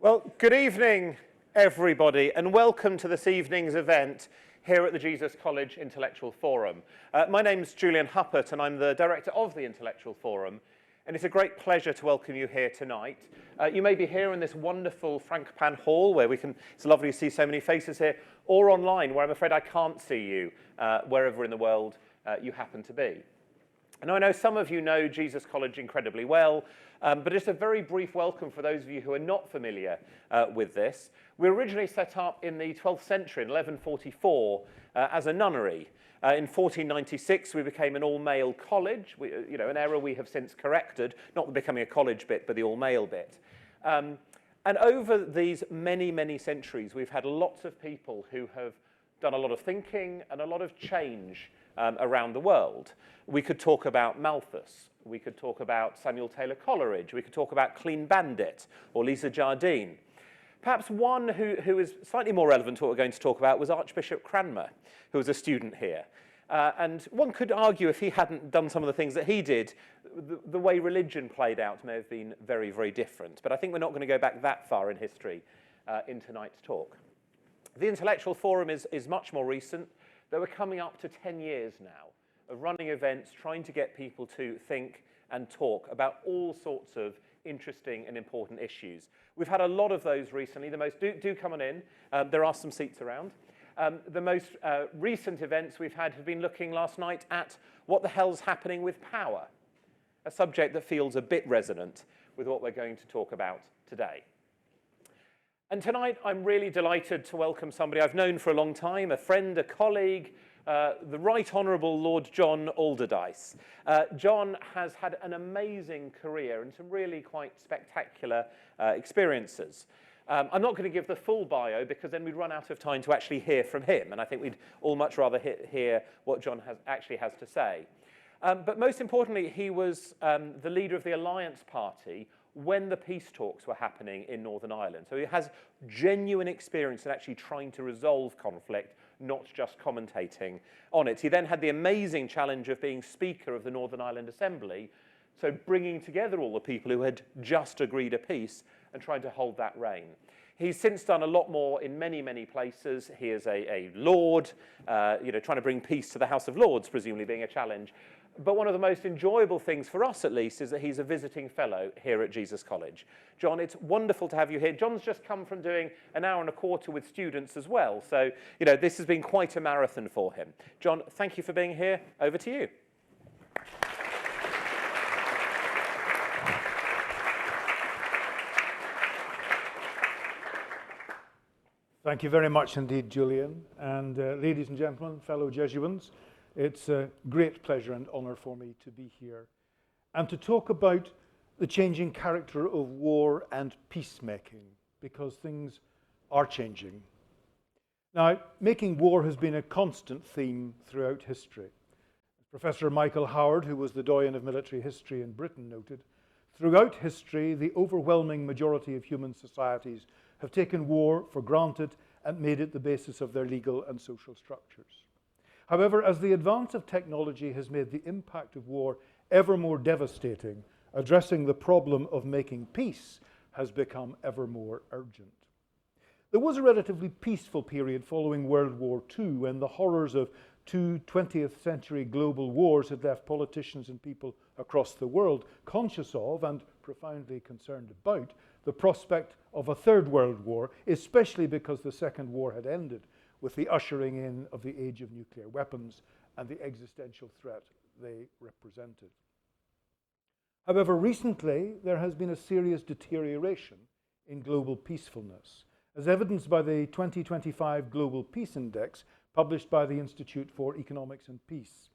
Well, good evening, everybody, and welcome to this evening's event here at the Jesus College Intellectual Forum. My name's Julian Huppert, and I'm the director of the Intellectual Forum, and it's a great pleasure to welcome you here tonight. You may be here in this wonderful Frankopan Hall, where it's lovely to see so many faces here, or online, where I'm afraid I can't see you, wherever in the world you happen to be. And I know some of you know Jesus College incredibly well, but just a very brief welcome for those of you who are not familiar with this. We were originally set up in the 12th century, in 1144, as a nunnery. In 1496, we became an all-male college, an error we have since corrected, not the becoming a college bit, but the all-male bit. And over these many, many centuries, we've had lots of people who have done a lot of thinking and a lot of change around the world. We could talk about Malthus, we could talk about Samuel Taylor Coleridge, we could talk about Clean Bandit or Lisa Jardine. Perhaps one who is slightly more relevant to what we're going to talk about was Archbishop Cranmer, who was a student here. And one could argue if he hadn't done some of the things that he did, the way religion played out may have been very, very different. But I think we're not going to go back that far in history in tonight's talk. The Intellectual Forum is much more recent, though we're coming up to 10 years now of running events, trying to get people to think and talk about all sorts of interesting and important issues. We've had a lot of those recently. The most do come on in. There are some seats around. The most recent events we've had have been looking last night at what the hell's happening with power, a subject that feels a bit resonant with what we're going to talk about today. And tonight, I'm really delighted to welcome somebody I've known for a long time, a friend, a colleague, the Right Honourable Lord John Alderdice. John has had an amazing career and some really quite spectacular experiences. I'm not going to give the full bio because then we'd run out of time to actually hear from him, and I think we'd all much rather hear what John actually has to say. But most importantly, he was the leader of the Alliance Party when the peace talks were happening in Northern Ireland. So he has genuine experience in actually trying to resolve conflict, not just commentating on it. He then had the amazing challenge of being Speaker of the Northern Ireland Assembly, so bringing together all the people who had just agreed a peace and trying to hold that reign. He's since done a lot more in many, many places. He is a Lord, trying to bring peace to the House of Lords, presumably being a challenge. But one of the most enjoyable things for us, at least, is that he's a visiting fellow here at Jesus College. John, it's wonderful to have you here. John's just come from doing an hour and a quarter with students as well. So, this has been quite a marathon for him. John, thank you for being here. Over to you. Thank you very much indeed, Julian. And ladies and gentlemen, fellow Jesuits, it's a great pleasure and honour for me to be here and to talk about the changing character of war and peacemaking, because things are changing. Now, making war has been a constant theme throughout history. Professor Michael Howard, who was the doyen of military history in Britain, noted, throughout history, the overwhelming majority of human societies have taken war for granted and made it the basis of their legal and social structures. However, as the advance of technology has made the impact of war ever more devastating, addressing the problem of making peace has become ever more urgent. There was a relatively peaceful period following World War II when the horrors of two 20th century global wars had left politicians and people across the world conscious of and profoundly concerned about the prospect of a third world war, especially because the Second War had ended with the ushering in of the age of nuclear weapons and the existential threat they represented. However, recently there has been a serious deterioration in global peacefulness, as evidenced by the 2025 Global Peace Index published by the Institute for Economics and Peace.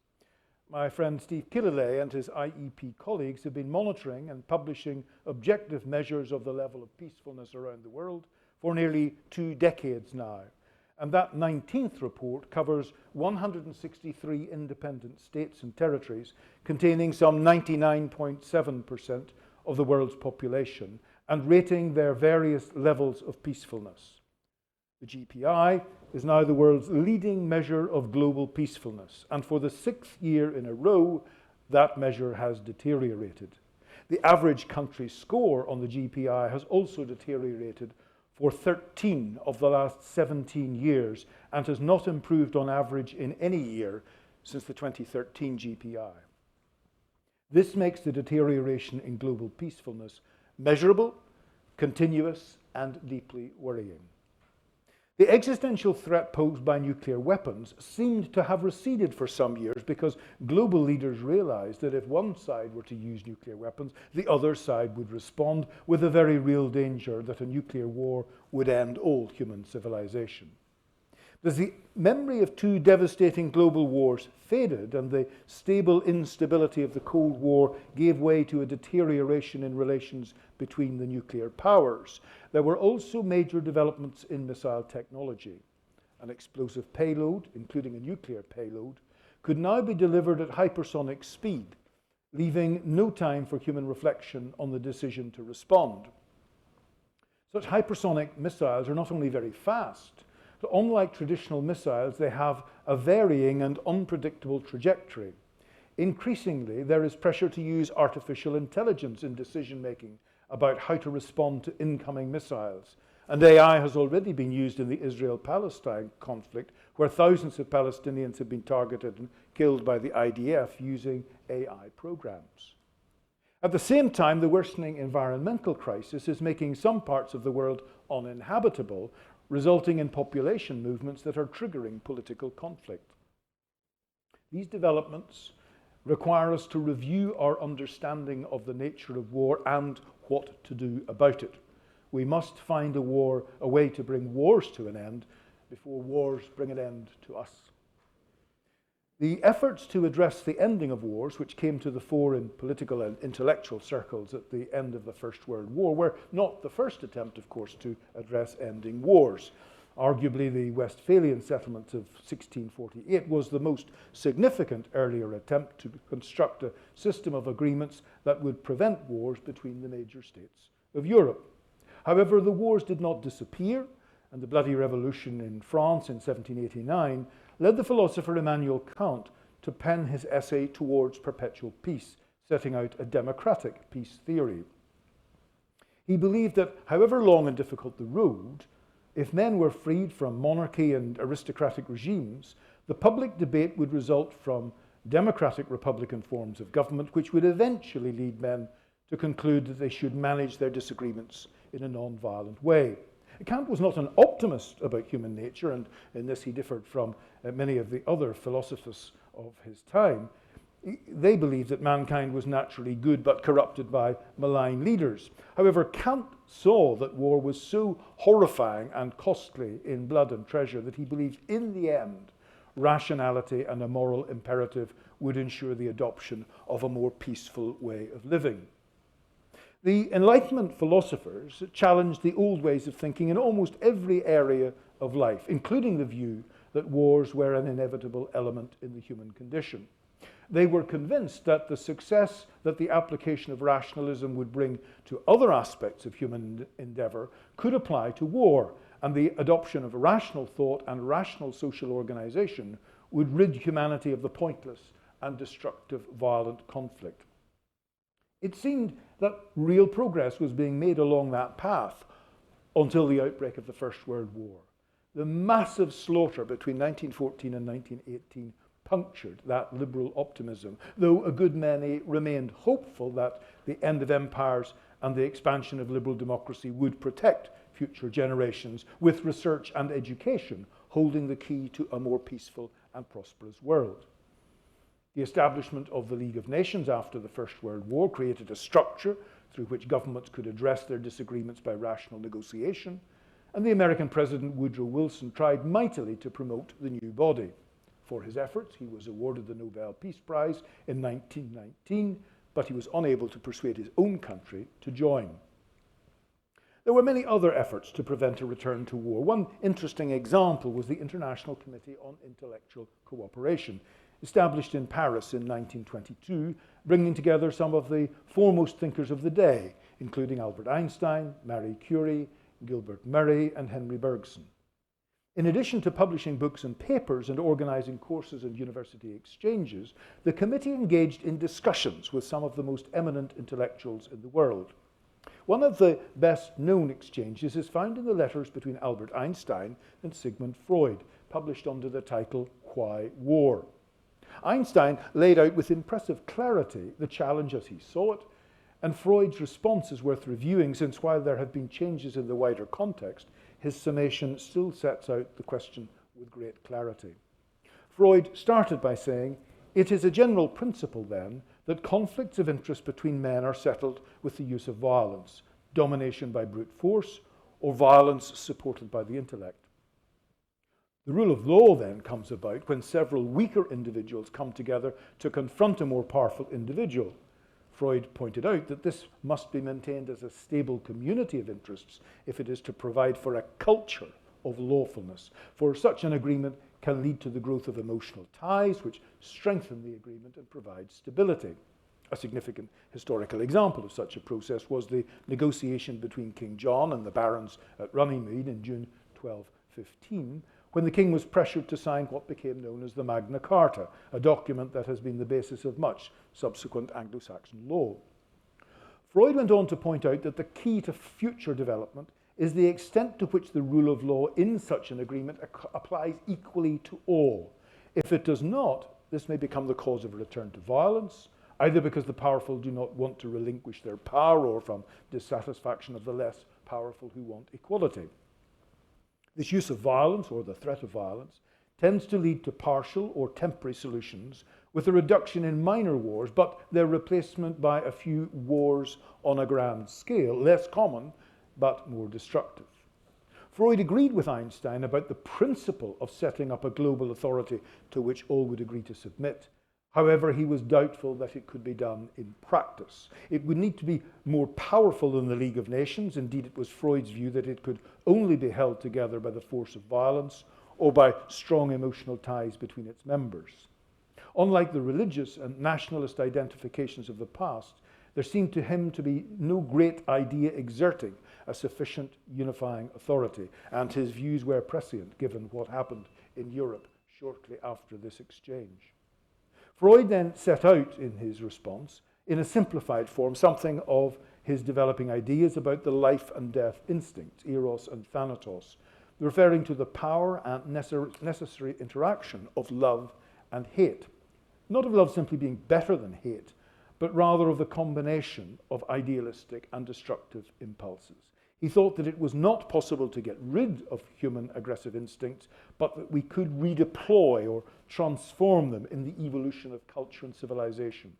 My friend Steve Killalay and his IEP colleagues have been monitoring and publishing objective measures of the level of peacefulness around the world for nearly 2 decades now. And that 19th report covers 163 independent states and territories containing some 99.7% of the world's population and rating their various levels of peacefulness. The GPI is now the world's leading measure of global peacefulness, and for the 6th year in a row, that measure has deteriorated. The average country score on the GPI has also deteriorated for 13 of the last 17 years and has not improved on average in any year since the 2013 GPI. This makes the deterioration in global peacefulness measurable, continuous, and deeply worrying. The existential threat posed by nuclear weapons seemed to have receded for some years because global leaders realized that if one side were to use nuclear weapons, the other side would respond with the very real danger that a nuclear war would end all human civilization. As the memory of two devastating global wars faded and the stable instability of the Cold War gave way to a deterioration in relations between the nuclear powers, there were also major developments in missile technology. An explosive payload, including a nuclear payload, could now be delivered at hypersonic speed, leaving no time for human reflection on the decision to respond. Such hypersonic missiles are not only very fast, but unlike traditional missiles, they have a varying and unpredictable trajectory. Increasingly, there is pressure to use artificial intelligence in decision-making about how to respond to incoming missiles. And AI has already been used in the Israel-Palestine conflict, where thousands of Palestinians have been targeted and killed by the IDF using AI programs. At the same time, the worsening environmental crisis is making some parts of the world uninhabitable, resulting in population movements that are triggering political conflict. These developments require us to review our understanding of the nature of war and what to do about it. We must find a way to bring wars to an end before wars bring an end to us. The efforts to address the ending of wars, which came to the fore in political and intellectual circles at the end of the First World War, were not the first attempt, of course, to address ending wars. Arguably, the Westphalian settlement of 1648 was the most significant earlier attempt to construct a system of agreements that would prevent wars between the major states of Europe. However, the wars did not disappear, and the bloody revolution in France in 1789 led the philosopher Immanuel Kant to pen his essay Towards Perpetual Peace, setting out a democratic peace theory. He believed that however long and difficult the road, if men were freed from monarchy and aristocratic regimes, the public debate would result from democratic republican forms of government, which would eventually lead men to conclude that they should manage their disagreements in a non-violent way. Kant was not an optimist about human nature, and in this he differed from many of the other philosophers of his time. They believed that mankind was naturally good but corrupted by malign leaders. However, Kant saw that war was so horrifying and costly in blood and treasure that he believed in the end rationality and a moral imperative would ensure the adoption of a more peaceful way of living. The Enlightenment philosophers challenged the old ways of thinking in almost every area of life, including the view that wars were an inevitable element in the human condition. They were convinced that the success that the application of rationalism would bring to other aspects of human endeavor could apply to war, and the adoption of rational thought and rational social organization would rid humanity of the pointless and destructive violent conflict. It seemed that real progress was being made along that path until the outbreak of the First World War. The massive slaughter between 1914 and 1918 punctured that liberal optimism, though a good many remained hopeful that the end of empires and the expansion of liberal democracy would protect future generations, with research and education holding the key to a more peaceful and prosperous world. The establishment of the League of Nations after the First World War created a structure through which governments could address their disagreements by rational negotiation, and the American President Woodrow Wilson tried mightily to promote the new body. For his efforts, he was awarded the Nobel Peace Prize in 1919, but he was unable to persuade his own country to join. There were many other efforts to prevent a return to war. One interesting example was the International Committee on Intellectual Cooperation, established in Paris in 1922, bringing together some of the foremost thinkers of the day, including Albert Einstein, Marie Curie, Gilbert Murray, and Henry Bergson. In addition to publishing books and papers and organising courses and university exchanges, the committee engaged in discussions with some of the most eminent intellectuals in the world. One of the best known exchanges is found in the letters between Albert Einstein and Sigmund Freud, published under the title Why War? Einstein laid out with impressive clarity the challenge as he saw it, and Freud's response is worth reviewing, since while there have been changes in the wider context, his summation still sets out the question with great clarity. Freud started by saying, "It is a general principle, then, that conflicts of interest between men are settled with the use of violence, domination by brute force, or violence supported by the intellect. The rule of law then comes about when several weaker individuals come together to confront a more powerful individual. Freud pointed out that this must be maintained as a stable community of interests if it is to provide for a culture of lawfulness, for such an agreement can lead to the growth of emotional ties which strengthen the agreement and provide stability. A significant historical example of such a process was the negotiation between King John and the barons at Runnymede in June 1215, when the king was pressured to sign what became known as the Magna Carta, a document that has been the basis of much subsequent Anglo-Saxon law. Freud went on to point out that the key to future development is the extent to which the rule of law in such an agreement applies equally to all. If it does not, this may become the cause of a return to violence, either because the powerful do not want to relinquish their power or from dissatisfaction of the less powerful who want equality. This use of violence, or the threat of violence, tends to lead to partial or temporary solutions with a reduction in minor wars, but their replacement by a few wars on a grand scale, less common but more destructive. Freud agreed with Einstein about the principle of setting up a global authority to which all would agree to submit. However, he was doubtful that it could be done in practice. It would need to be more powerful than the League of Nations. Indeed, it was Freud's view that it could only be held together by the force of violence or by strong emotional ties between its members. Unlike the religious and nationalist identifications of the past, there seemed to him to be no great idea exerting a sufficient unifying authority, and his views were prescient given what happened in Europe shortly after this exchange. Freud then set out in his response, in a simplified form, something of his developing ideas about the life and death instincts, eros and thanatos, referring to the power and necessary interaction of love and hate. Not of love simply being better than hate, but rather of the combination of idealistic and destructive impulses. He thought that it was not possible to get rid of human aggressive instincts, but that we could redeploy or transform them in the evolution of culture and civilization.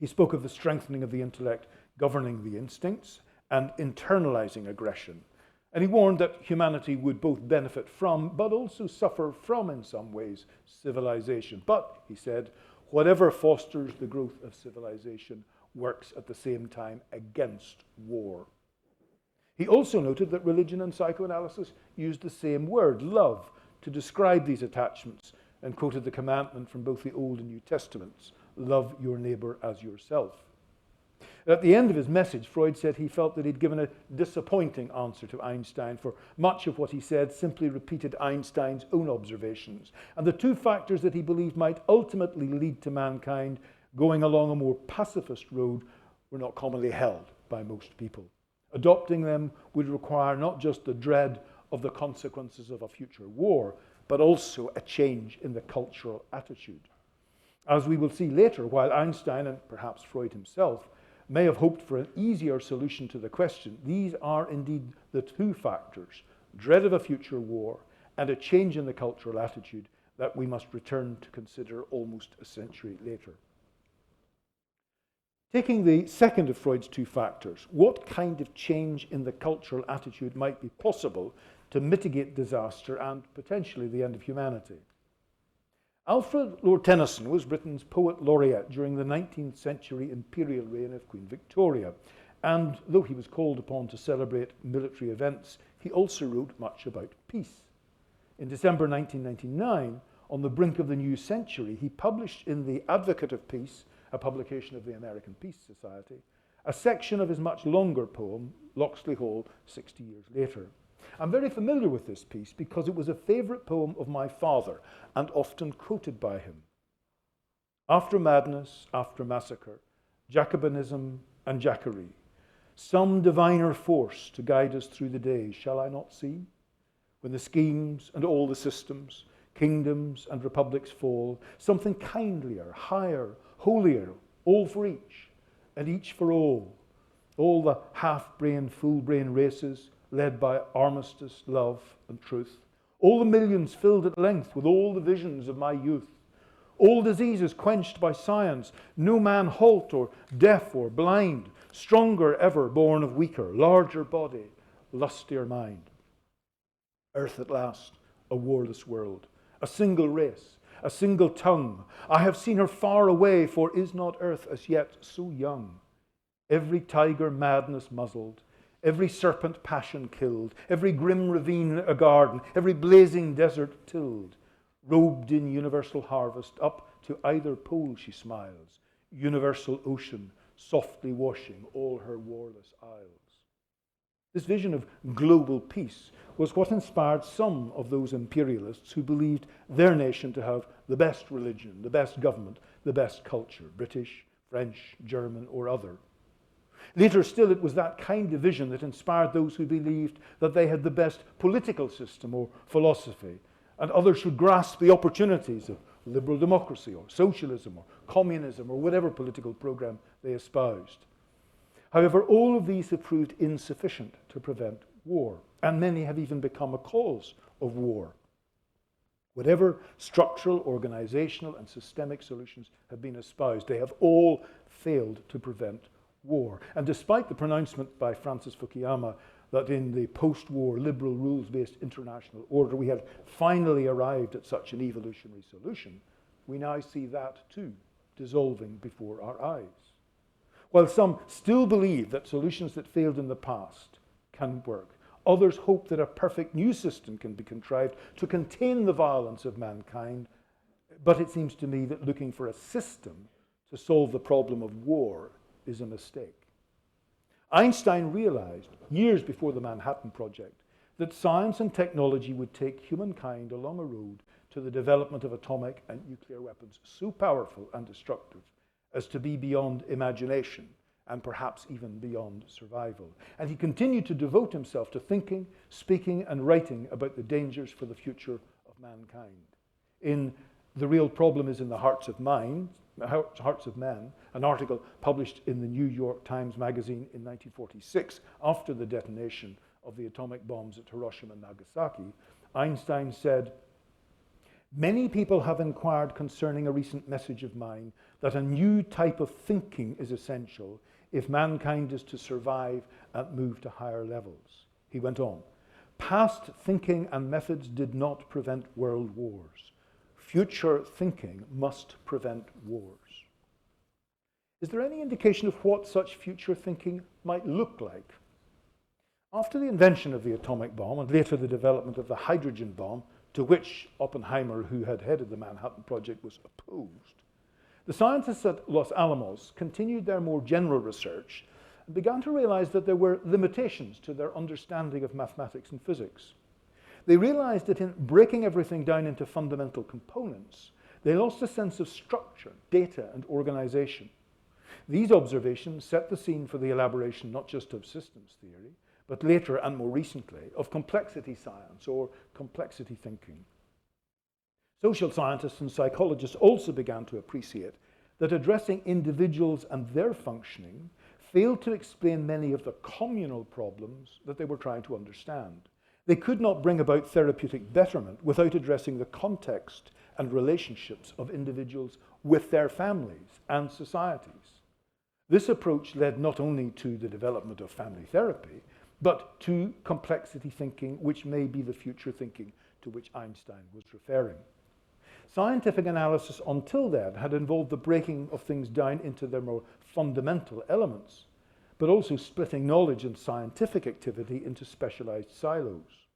He spoke of the strengthening of the intellect governing the instincts and internalizing aggression. And he warned that humanity would both benefit from, but also suffer from, in some ways, civilization. But, he said, whatever fosters the growth of civilization works at the same time against war. He also noted that religion and psychoanalysis used the same word, love, to describe these attachments, and quoted the commandment from both the Old and New Testaments, love your neighbor as yourself. At the end of his message, Freud said he felt that he'd given a disappointing answer to Einstein, for much of what he said simply repeated Einstein's own observations, and the two factors that he believed might ultimately lead to mankind going along a more pacifist road were not commonly held by most people. Adopting them would require not just the dread of the consequences of a future war, but also a change in the cultural attitude. As we will see later, while Einstein, and perhaps Freud himself, may have hoped for an easier solution to the question, these are indeed the two factors, dread of a future war and a change in the cultural attitude, that we must return to consider almost a century later. Taking the second of Freud's two factors, what kind of change in the cultural attitude might be possible to mitigate disaster and potentially the end of humanity? Alfred Lord Tennyson was Britain's poet laureate during the 19th century imperial reign of Queen Victoria, and though he was called upon to celebrate military events, he also wrote much about peace. In December 1999, on the brink of the new century, he published in The Advocate of Peace, a publication of the American Peace Society, a section of his much longer poem, Locksley Hall, 60 years later. I'm very familiar with this piece because it was a favourite poem of my father and often quoted by him. After madness, after massacre, Jacobinism and Jackery, some diviner force to guide us through the days shall I not see? When the schemes and all the systems, kingdoms and republics fall, something kindlier, higher, holier, all for each, and each for all the half-brain, full-brain races led by armistice, love and truth, all the millions filled at length with all the visions of my youth, all diseases quenched by science, no man halt or deaf or blind, stronger ever born of weaker, larger body, lustier mind. Earth at last, a warless world, a single race, a single tongue. I have seen her far away, for is not earth as yet so young? Every tiger madness muzzled, every serpent passion killed, every grim ravine a garden, every blazing desert tilled. Robed in universal harvest, up to either pole she smiles, universal ocean, softly washing all her warless isles. This vision of global peace was what inspired some of those imperialists who believed their nation to have the best religion, the best government, the best culture, British, French, German, or other. Later still, it was that kind of vision that inspired those who believed that they had the best political system or philosophy, and others should grasp the opportunities of liberal democracy or socialism or communism or whatever political program they espoused. However, all of these have proved insufficient to prevent war, and many have even become a cause of war. Whatever structural, organizational, and systemic solutions have been espoused, they have all failed to prevent war. And despite the pronouncement by Francis Fukuyama that in the post-war liberal rules-based international order we had finally arrived at such an evolutionary solution, we now see that too dissolving before our eyes. While some still believe that solutions that failed in the past can work, others hope that a perfect new system can be contrived to contain the violence of mankind. But it seems to me that looking for a system to solve the problem of war is a mistake. Einstein realized, years before the Manhattan Project, that science and technology would take humankind along a road to the development of atomic and nuclear weapons so powerful and destructive as to be beyond imagination and perhaps even beyond survival. And he continued to devote himself to thinking, speaking, and writing about the dangers for the future of mankind. In The Real Problem is in the Hearts of Men, an article published in the New York Times Magazine in 1946 after the detonation of the atomic bombs at Hiroshima and Nagasaki, Einstein said, "Many people have inquired concerning a recent message of mine that a new type of thinking is essential if mankind is to survive and move to higher levels." He went on, "Past thinking and methods did not prevent world wars. Future thinking must prevent wars." Is there any indication of what such future thinking might look like? After the invention of the atomic bomb and later the development of the hydrogen bomb, to which Oppenheimer, who had headed the Manhattan Project, was opposed, the scientists at Los Alamos continued their more general research and began to realize that there were limitations to their understanding of mathematics and physics. They realized that in breaking everything down into fundamental components, they lost a sense of structure, data, and organization. These observations set the scene for the elaboration not just of systems theory, but later and more recently of complexity science or complexity thinking. Social scientists and psychologists also began to appreciate that addressing individuals and their functioning failed to explain many of the communal problems that they were trying to understand. They could not bring about therapeutic betterment without addressing the context and relationships of individuals with their families and societies. This approach led not only to the development of family therapy, but to complexity thinking, which may be the future thinking to which Einstein was referring. Scientific analysis until then had involved the breaking of things down into their more fundamental elements, but also splitting knowledge and scientific activity into specialized silos.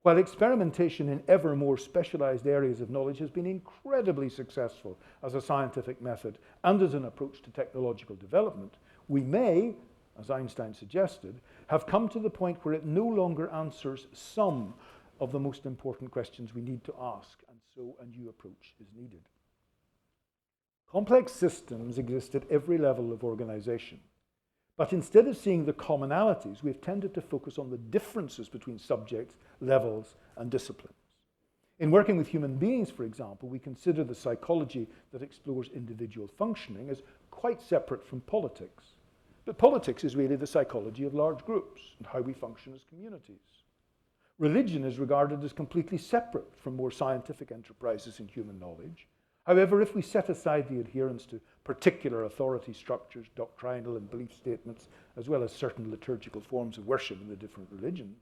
While experimentation in ever more specialized areas of knowledge has been incredibly successful as a scientific method and as an approach to technological development, we may, as Einstein suggested, have come to the point where it no longer answers some of the most important questions we need to ask, and so a new approach is needed. Complex systems exist at every level of organization, but instead of seeing the commonalities, we've tended to focus on the differences between subjects, levels, and disciplines. In working with human beings, for example, we consider the psychology that explores individual functioning as quite separate from politics. But politics is really the psychology of large groups and how we function as communities. Religion is regarded as completely separate from more scientific enterprises in human knowledge. However, if we set aside the adherence to particular authority structures, doctrinal and belief statements, as well as certain liturgical forms of worship in the different religions,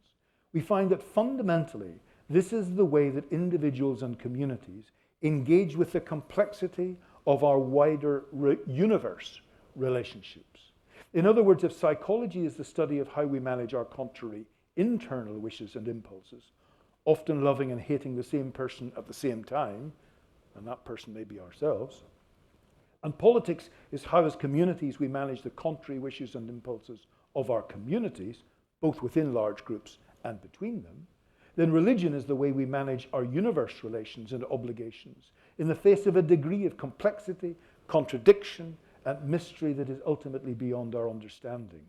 we find that fundamentally this is the way that individuals and communities engage with the complexity of our wider universe relationships. In other words, if psychology is the study of how we manage our contrary internal wishes and impulses, often loving and hating the same person at the same time, and that person may be ourselves, and politics is how as communities we manage the contrary wishes and impulses of our communities, both within large groups and between them, then religion is the way we manage our universe relations and obligations in the face of a degree of complexity, contradiction, and mystery that is ultimately beyond our understanding.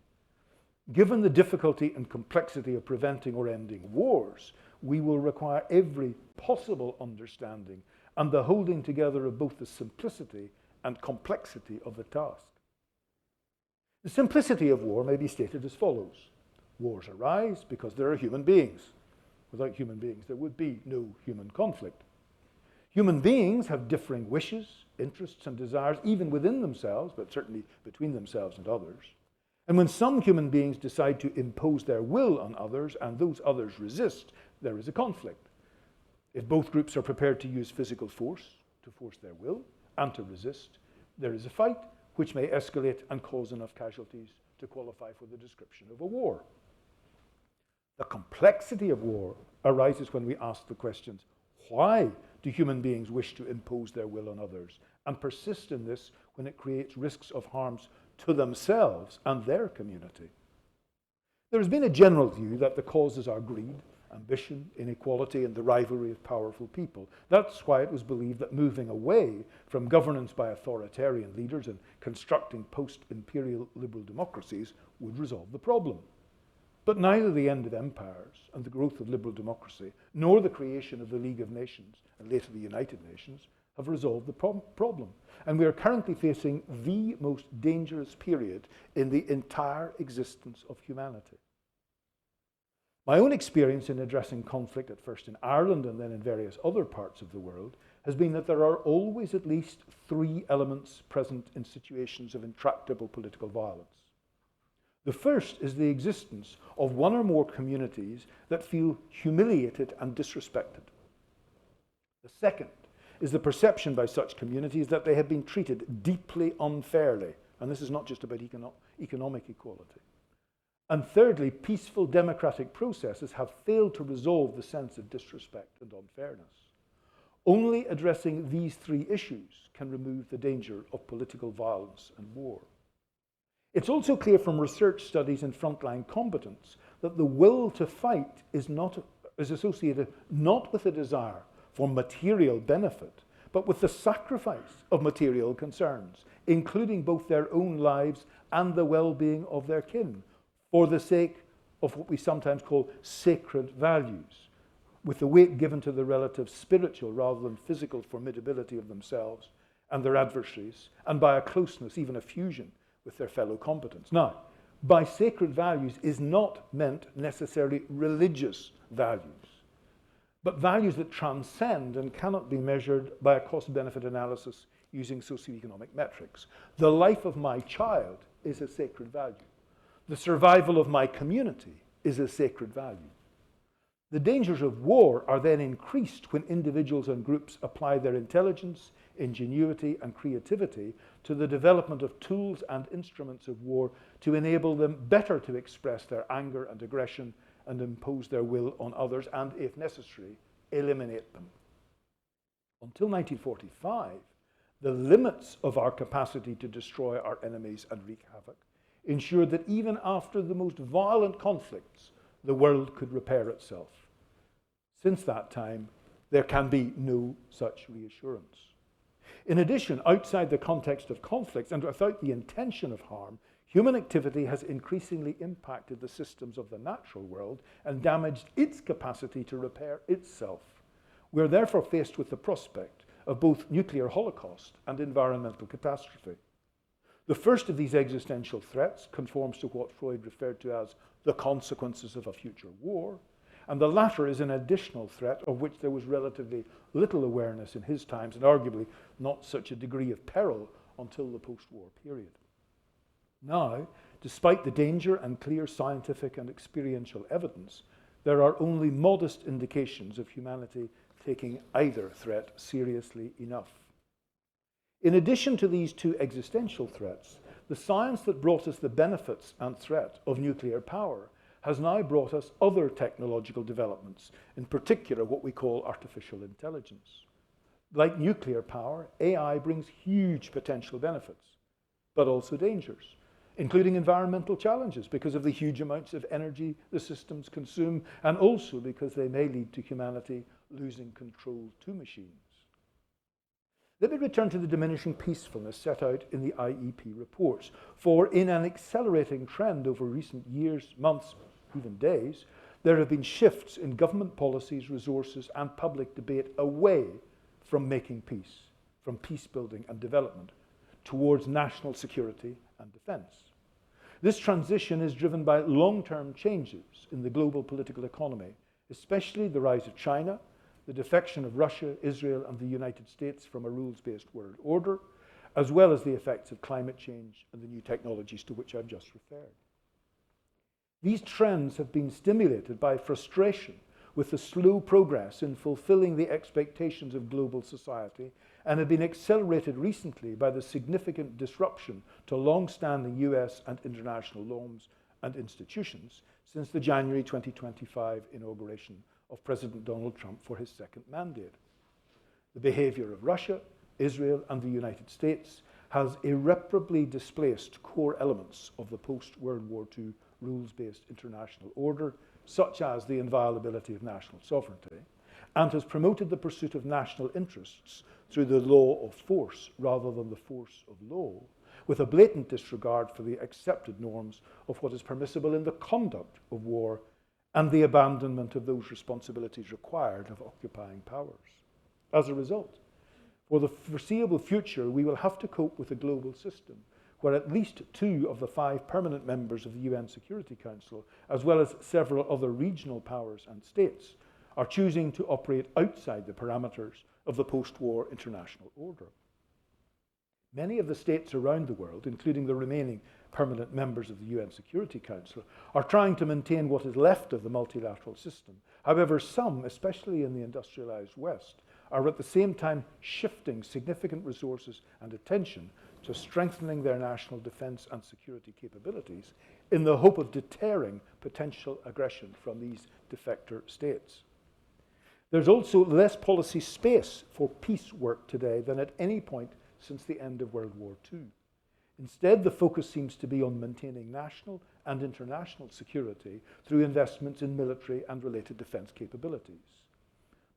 Given the difficulty and complexity of preventing or ending wars, we will require every possible understanding and the holding together of both the simplicity and complexity of the task. The simplicity of war may be stated as follows. Wars arise because there are human beings. Without human beings, there would be no human conflict. Human beings have differing wishes, interests, and desires, even within themselves, but certainly between themselves and others. And when some human beings decide to impose their will on others, and those others resist, there is a conflict. If both groups are prepared to use physical force to force their will and to resist, there is a fight which may escalate and cause enough casualties to qualify for the description of a war. The complexity of war arises when we ask the questions, why do human beings wish to impose their will on others, and persist in this when it creates risks of harms to themselves and their community? There has been a general view that the causes are greed, ambition, inequality, and the rivalry of powerful people. That's why it was believed that moving away from governance by authoritarian leaders and constructing post-imperial liberal democracies would resolve the problem. But neither the end of empires and the growth of liberal democracy, nor the creation of the League of Nations, and later the United Nations, have resolved the problem. And we are currently facing the most dangerous period in the entire existence of humanity. My own experience in addressing conflict, at first in Ireland and then in various other parts of the world, has been that there are always at least three elements present in situations of intractable political violence. The first is the existence of one or more communities that feel humiliated and disrespected. The second is the perception by such communities that they have been treated deeply unfairly, and this is not just about economic equality. And thirdly, peaceful democratic processes have failed to resolve the sense of disrespect and unfairness. Only addressing these three issues can remove the danger of political violence and war. It's also clear from research studies in frontline combatants that the will to fight is associated not with a desire for material benefit, but with the sacrifice of material concerns, including both their own lives and the well-being of their kin, for the sake of what we sometimes call sacred values, with the weight given to the relative spiritual rather than physical formidability of themselves and their adversaries, and by a closeness, even a fusion, with their fellow combatants. Now, by sacred values is not meant necessarily religious values, but values that transcend and cannot be measured by a cost-benefit analysis using socioeconomic metrics. The life of my child is a sacred value. The survival of my community is a sacred value. The dangers of war are then increased when individuals and groups apply their intelligence, ingenuity, and creativity to the development of tools and instruments of war to enable them better to express their anger and aggression and impose their will on others and, if necessary, eliminate them. Until 1945, the limits of our capacity to destroy our enemies and wreak havoc ensured that even after the most violent conflicts, the world could repair itself. Since that time, there can be no such reassurance. In addition, outside the context of conflicts and without the intention of harm, human activity has increasingly impacted the systems of the natural world and damaged its capacity to repair itself. We are therefore faced with the prospect of both nuclear holocaust and environmental catastrophe. The first of these existential threats conforms to what Freud referred to as the consequences of a future war, and the latter is an additional threat of which there was relatively little awareness in his times, and arguably not such a degree of peril until the post-war period. Now, despite the danger and clear scientific and experiential evidence, there are only modest indications of humanity taking either threat seriously enough. In addition to these two existential threats, the science that brought us the benefits and threat of nuclear power has now brought us other technological developments, in particular what we call artificial intelligence. Like nuclear power, AI brings huge potential benefits, but also dangers, including environmental challenges because of the huge amounts of energy the systems consume, and also because they may lead to humanity losing control to machines. Let me return to the diminishing peacefulness set out in the IEP reports, for in an accelerating trend over recent years, months, even days, there have been shifts in government policies, resources, and public debate away from making peace, from peace building and development, towards national security and defense. This transition is driven by long-term changes in the global political economy, especially the rise of China, the defection of Russia, Israel, and the United States from a rules-based world order, as well as the effects of climate change and the new technologies to which I've just referred. These trends have been stimulated by frustration with the slow progress in fulfilling the expectations of global society, and have been accelerated recently by the significant disruption to long-standing US and international norms and institutions since the January 2025 inauguration of President Donald Trump for his second mandate. The behavior of Russia, Israel, and the United States has irreparably displaced core elements of the post-World War II rules-based international order, such as the inviolability of national sovereignty, and has promoted the pursuit of national interests through the law of force rather than the force of law, with a blatant disregard for the accepted norms of what is permissible in the conduct of war and the abandonment of those responsibilities required of occupying powers. As a result, for the foreseeable future, we will have to cope with a global system where at least 2 of the 5 permanent members of the UN Security Council, as well as several other regional powers and states, are choosing to operate outside the parameters of the post-war international order. Many of the states around the world, including the remaining permanent members of the UN Security Council, are trying to maintain what is left of the multilateral system. However, some, especially in the industrialized West, are at the same time shifting significant resources and attention to strengthening their national defense and security capabilities in the hope of deterring potential aggression from these defector states. There's also less policy space for peace work today than at any point since the end of World War II. Instead, the focus seems to be on maintaining national and international security through investments in military and related defense capabilities.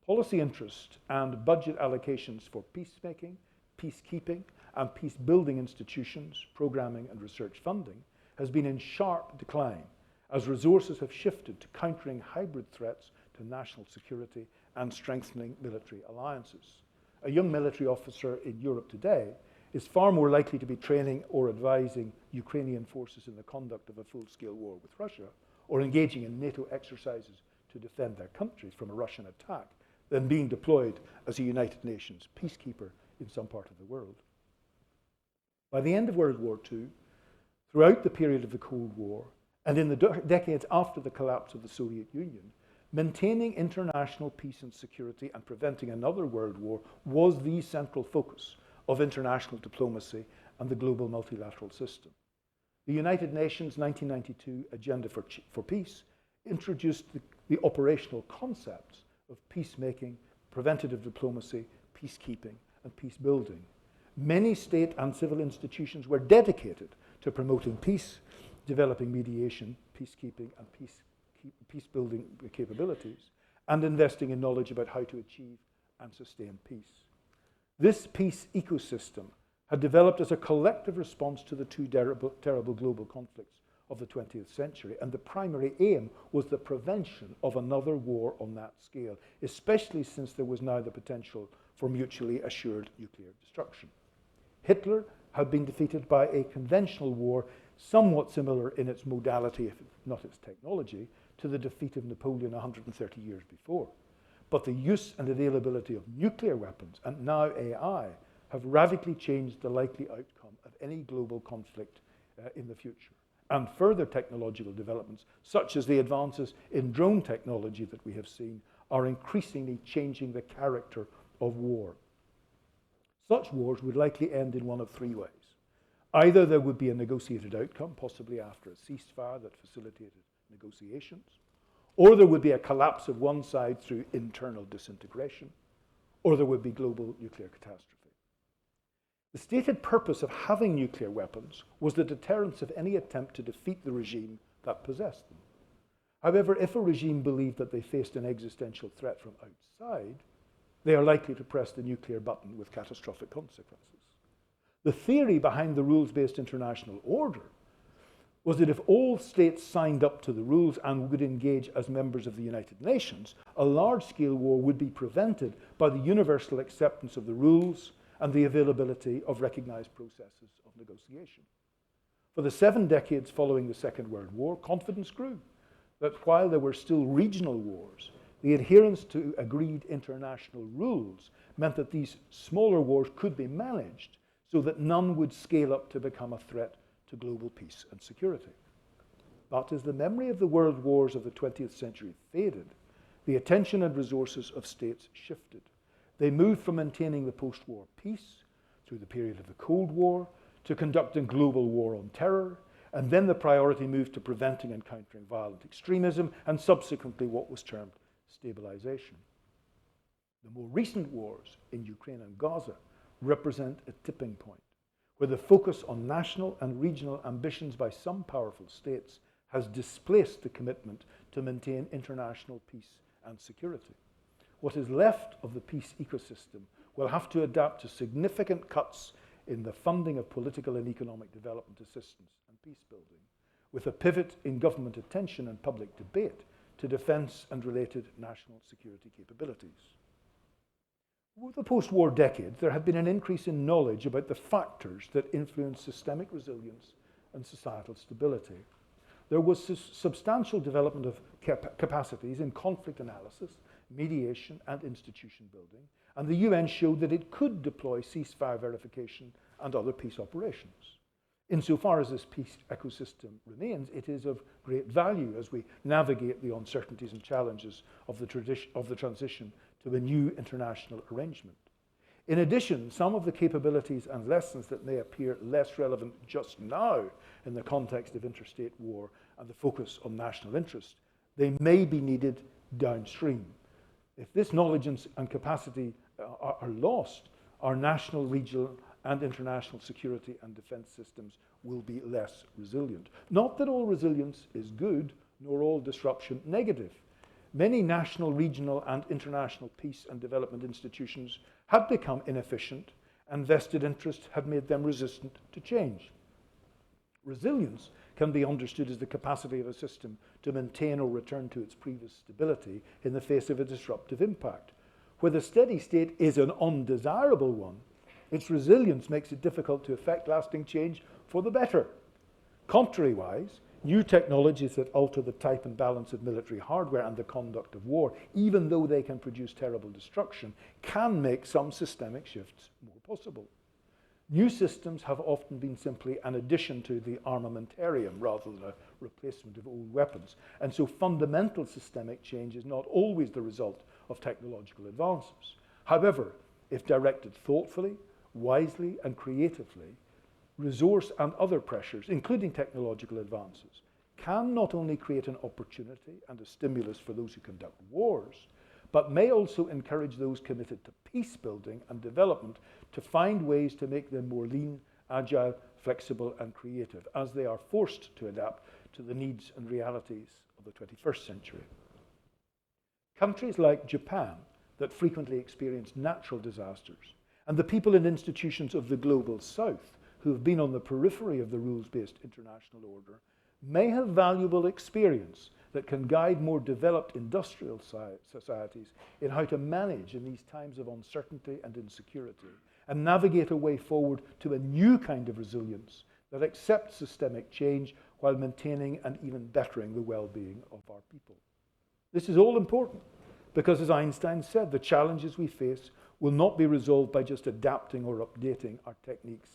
Policy interest and budget allocations for peacemaking, peacekeeping, and peace-building institutions, programming, and research funding has been in sharp decline as resources have shifted to countering hybrid threats to national security and strengthening military alliances. A young military officer in Europe today is far more likely to be training or advising Ukrainian forces in the conduct of a full-scale war with Russia, or engaging in NATO exercises to defend their country from a Russian attack, than being deployed as a United Nations peacekeeper in some part of the world. By the end of World War II, throughout the period of the Cold War, and in the decades after the collapse of the Soviet Union, maintaining international peace and security and preventing another world war was the central focus of international diplomacy and the global multilateral system. The United Nations 1992 Agenda for Peace introduced the operational concepts of peacemaking, preventative diplomacy, peacekeeping, and peace building, Many state and civil institutions were dedicated to promoting peace, developing mediation, peacekeeping, and peace-building capabilities, and investing in knowledge about how to achieve and sustain peace. This peace ecosystem had developed as a collective response to the two terrible global conflicts of the 20th century, and the primary aim was the prevention of another war on that scale, especially since there was now the potential for mutually assured nuclear destruction. Hitler had been defeated by a conventional war somewhat similar in its modality, if not its technology, to the defeat of Napoleon 130 years before. But the use and availability of nuclear weapons, and now AI, have radically changed the likely outcome of any global conflict in the future. And further technological developments, such as the advances in drone technology that we have seen, are increasingly changing the character of war. Such wars would likely end in one of three ways. Either there would be a negotiated outcome, possibly after a ceasefire that facilitated negotiations, or there would be a collapse of one side through internal disintegration, or there would be global nuclear catastrophe. The stated purpose of having nuclear weapons was the deterrence of any attempt to defeat the regime that possessed them. However, if a regime believed that they faced an existential threat from outside, they are likely to press the nuclear button with catastrophic consequences. The theory behind the rules-based international order was that if all states signed up to the rules and would engage as members of the United Nations, a large-scale war would be prevented by the universal acceptance of the rules and the availability of recognized processes of negotiation. For the 7 decades following the Second World War, confidence grew that while there were still regional wars, the adherence to agreed international rules meant that these smaller wars could be managed so that none would scale up to become a threat to global peace and security. But as the memory of the world wars of the 20th century faded, the attention and resources of states shifted. They moved from maintaining the post-war peace through the period of the Cold War to conducting global war on terror, and then the priority moved to preventing and countering violent extremism, and subsequently what was termed stabilization. The more recent wars in Ukraine and Gaza represent a tipping point, where the focus on national and regional ambitions by some powerful states has displaced the commitment to maintain international peace and security. What is left of the peace ecosystem will have to adapt to significant cuts in the funding of political and economic development assistance and peace building, with a pivot in government attention and public debate to defense and related national security capabilities. Over the post-war decades, there had been an increase in knowledge about the factors that influence systemic resilience and societal stability. There was substantial development of capacities in conflict analysis, mediation, and institution building, and the UN showed that it could deploy ceasefire verification and other peace operations. Insofar as this peace ecosystem remains, it is of great value as we navigate the uncertainties and challenges of the transition to a new international arrangement. In addition, some of the capabilities and lessons that may appear less relevant just now in the context of interstate war and the focus on national interest, they may be needed downstream. If this knowledge and capacity are lost, our national, regional, and international security and defense systems will be less resilient. Not that all resilience is good, nor all disruption negative. Many national, regional, and international peace and development institutions had become inefficient, and vested interests had made them resistant to change. Resilience can be understood as the capacity of a system to maintain or return to its previous stability in the face of a disruptive impact. Where the steady state is an undesirable one, its resilience makes it difficult to effect lasting change for the better. Contrariwise, new technologies that alter the type and balance of military hardware and the conduct of war, even though they can produce terrible destruction, can make some systemic shifts more possible. New systems have often been simply an addition to the armamentarium rather than a replacement of old weapons, and so fundamental systemic change is not always the result of technological advances. However, if directed thoughtfully, wisely, and creatively, resource and other pressures, including technological advances, can not only create an opportunity and a stimulus for those who conduct wars, but may also encourage those committed to peace building and development to find ways to make them more lean, agile, flexible, and creative as they are forced to adapt to the needs and realities of the 21st century. Countries like Japan that frequently experience natural disasters, and the people and institutions of the global south who have been on the periphery of the rules-based international order may have valuable experience that can guide more developed industrial societies in how to manage in these times of uncertainty and insecurity and navigate a way forward to a new kind of resilience that accepts systemic change while maintaining and even bettering the well-being of our people. This is all important because, as Einstein said, the challenges we face will not be resolved by just adapting or updating our techniques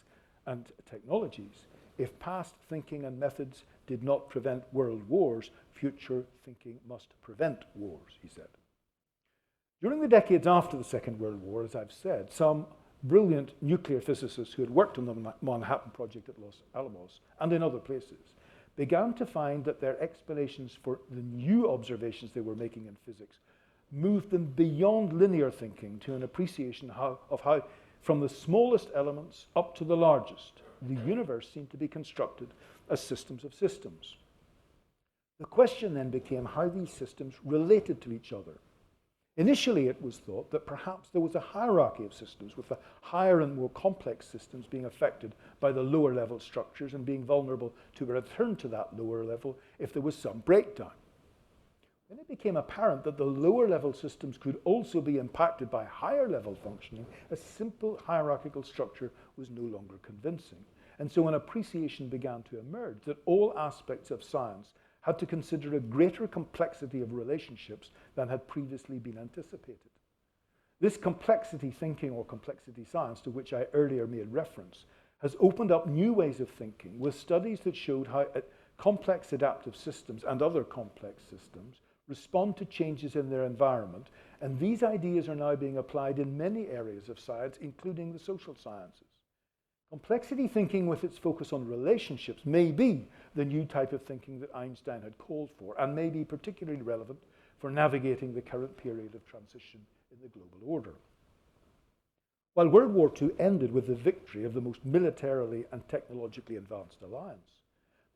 and technologies. If past thinking and methods did not prevent world wars, future thinking must prevent wars, he said. During the decades after the Second World War, as I've said, some brilliant nuclear physicists who had worked on the Manhattan Project at Los Alamos and in other places began to find that their explanations for the new observations they were making in physics moved them beyond linear thinking to an appreciation of how, from the smallest elements up to the largest, the universe seemed to be constructed as systems of systems. The question then became how these systems related to each other. Initially, it was thought that perhaps there was a hierarchy of systems, with the higher and more complex systems being affected by the lower level structures and being vulnerable to a return to that lower level if there was some breakdown. When it became apparent that the lower level systems could also be impacted by higher level functioning, a simple hierarchical structure was no longer convincing. And so an appreciation began to emerge that all aspects of science had to consider a greater complexity of relationships than had previously been anticipated. This complexity thinking, or complexity science, to which I earlier made reference, has opened up new ways of thinking with studies that showed how complex adaptive systems and other complex systems respond to changes in their environment, and these ideas are now being applied in many areas of science, including the social sciences. Complexity thinking with its focus on relationships may be the new type of thinking that Einstein had called for, and may be particularly relevant for navigating the current period of transition in the global order. While World War II ended with the victory of the most militarily and technologically advanced alliance,